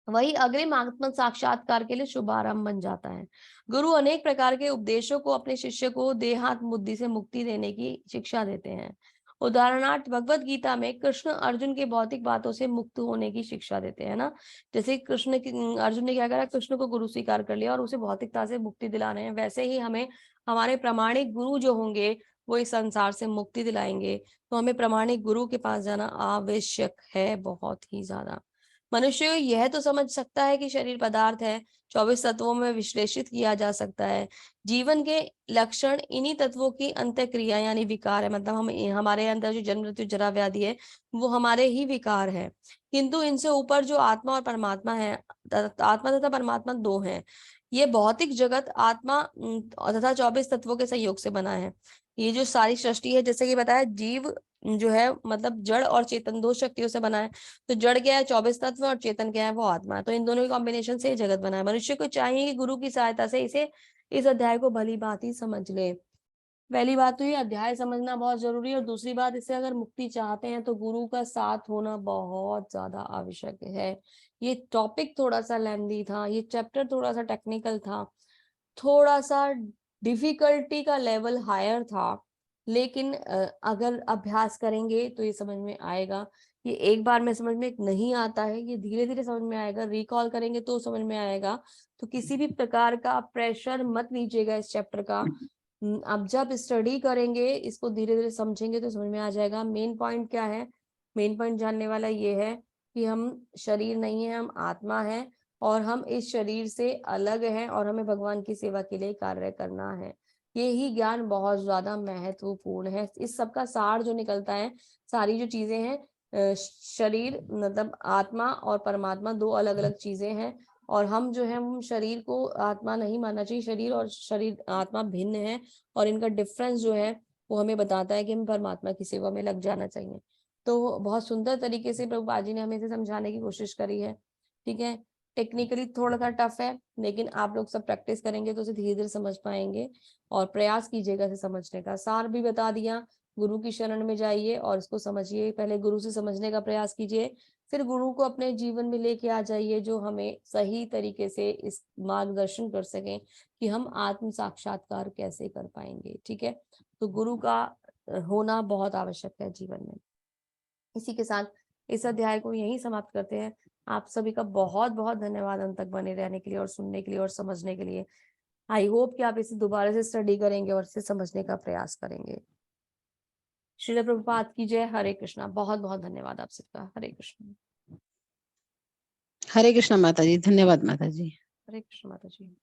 वही अग्रिम आत्म साक्षात्कार के लिए शुभारंभ बन जाता है। गुरु अनेक प्रकार के उपदेशों को अपने शिष्य को देहात्म बुद्धि से मुक्ति देने की शिक्षा देते हैं। उदाहरणार्थ भगवत गीता में कृष्ण अर्जुन के भौतिक बातों से मुक्त होने की शिक्षा देते हैं ना। जैसे अर्जुन ने क्या करा, कृष्ण को गुरु स्वीकार कर लिया और उसे भौतिकता से मुक्ति दिला रहे हैं, वैसे ही हमें हमारे प्रामाणिक गुरु जो होंगे वो इस संसार से मुक्ति दिलाएंगे। तो हमें प्रामाणिक गुरु के पास जाना आवश्यक है, बहुत ही ज्यादा। मनुष्य यह तो समझ सकता है कि शरीर पदार्थ है, 24 तत्वों में विश्लेषित किया जा सकता है। जीवन के लक्षण इन्हीं तत्वों की अंतःक्रिया यानी विकार है। मतलब हम हमारे अंदर जो जन्म मृत्यु जरा व्याधि है वो हमारे ही विकार है। किंतु इनसे ऊपर जो आत्मा और परमात्मा है, आत्मा तथा परमात्मा दो हैं। ये भौतिक जगत आत्मा तथा 24 तत्वों के सहयोग से बना है। ये जो सारी सृष्टि है, जैसे कि बताया, जीव जो है मतलब जड़ और चेतन दो शक्तियों से बना है। तो जड़ क्या है? 24 तत्व, और चेतन क्या है? वो आत्मा है। तो इन दोनों के कॉम्बिनेशन से जगत बना है। मनुष्य को चाहिए कि गुरु की सहायता से इस अध्याय को भली बात ही समझ ले। पहली बात तो ये अध्याय समझना बहुत जरूरी है, और दूसरी बात, इससे अगर मुक्ति चाहते हैं तो गुरु का साथ होना बहुत ज्यादा आवश्यक है। ये टॉपिक थोड़ा सा लेंथी था, ये चैप्टर थोड़ा सा टेक्निकल था, थोड़ा सा डिफिकल्टी का लेवल हायर था, लेकिन अगर अभ्यास करेंगे तो ये समझ में आएगा। ये एक बार में समझ में नहीं आता है, ये धीरे धीरे समझ में आएगा। रिकॉल करेंगे तो समझ में आएगा। तो किसी भी प्रकार का प्रेशर मत लीजिएगा इस चैप्टर का। अब जब स्टडी करेंगे, इसको धीरे धीरे समझेंगे तो समझ में आ जाएगा। मेन पॉइंट क्या है? मेन पॉइंट जानने वाला ये है कि हम शरीर नहीं है, हम आत्मा है, और हम इस शरीर से अलग हैं, और हमें भगवान की सेवा के लिए कार्य करना है। ये ही ज्ञान बहुत ज्यादा महत्वपूर्ण है। इस सब का सार जो निकलता है, सारी जो चीजें हैं, शरीर मतलब आत्मा और परमात्मा दो अलग अलग चीजें हैं, और हम जो है हम शरीर को आत्मा नहीं मानना चाहिए। शरीर और शरीर आत्मा भिन्न है, और इनका डिफरेंस जो है वो हमें बताता है कि हमें परमात्मा की सेवा में लग जाना चाहिए। तो बहुत सुंदर तरीके से प्रभुपाद जी ने हमें इसे समझाने की कोशिश करी है। ठीक है, टेक्निकली थोड़ा सा टफ है, लेकिन आप लोग सब प्रैक्टिस करेंगे तो उसे धीरे धीरे समझ पाएंगे, और प्रयास कीजिएगा इसे समझने का। सार भी बता दिया, गुरु की शरण में जाइए और इसको समझिए। पहले गुरु से समझने का प्रयास कीजिए, फिर गुरु को अपने जीवन में लेके आ जाइए, जो हमें सही तरीके से इस मार्गदर्शन कर सकें कि हम आत्म साक्षात्कार कैसे कर पाएंगे। ठीक है, तो गुरु का होना बहुत आवश्यक है जीवन में। इसी के साथ इस अध्याय को यहीं समाप्त करते हैं। आप सभी का बहुत बहुत धन्यवाद अंत तक बने रहने के लिए और सुनने के लिए और समझने के लिए। आई होप कि आप इसे दोबारा से स्टडी करेंगे और इसे समझने का प्रयास करेंगे। श्रील प्रभुपाद की जय। हरे कृष्णा। बहुत बहुत धन्यवाद आप सबका। हरे कृष्ण। हरे कृष्ण माता जी, धन्यवाद माता जी। हरे कृष्ण माता जी।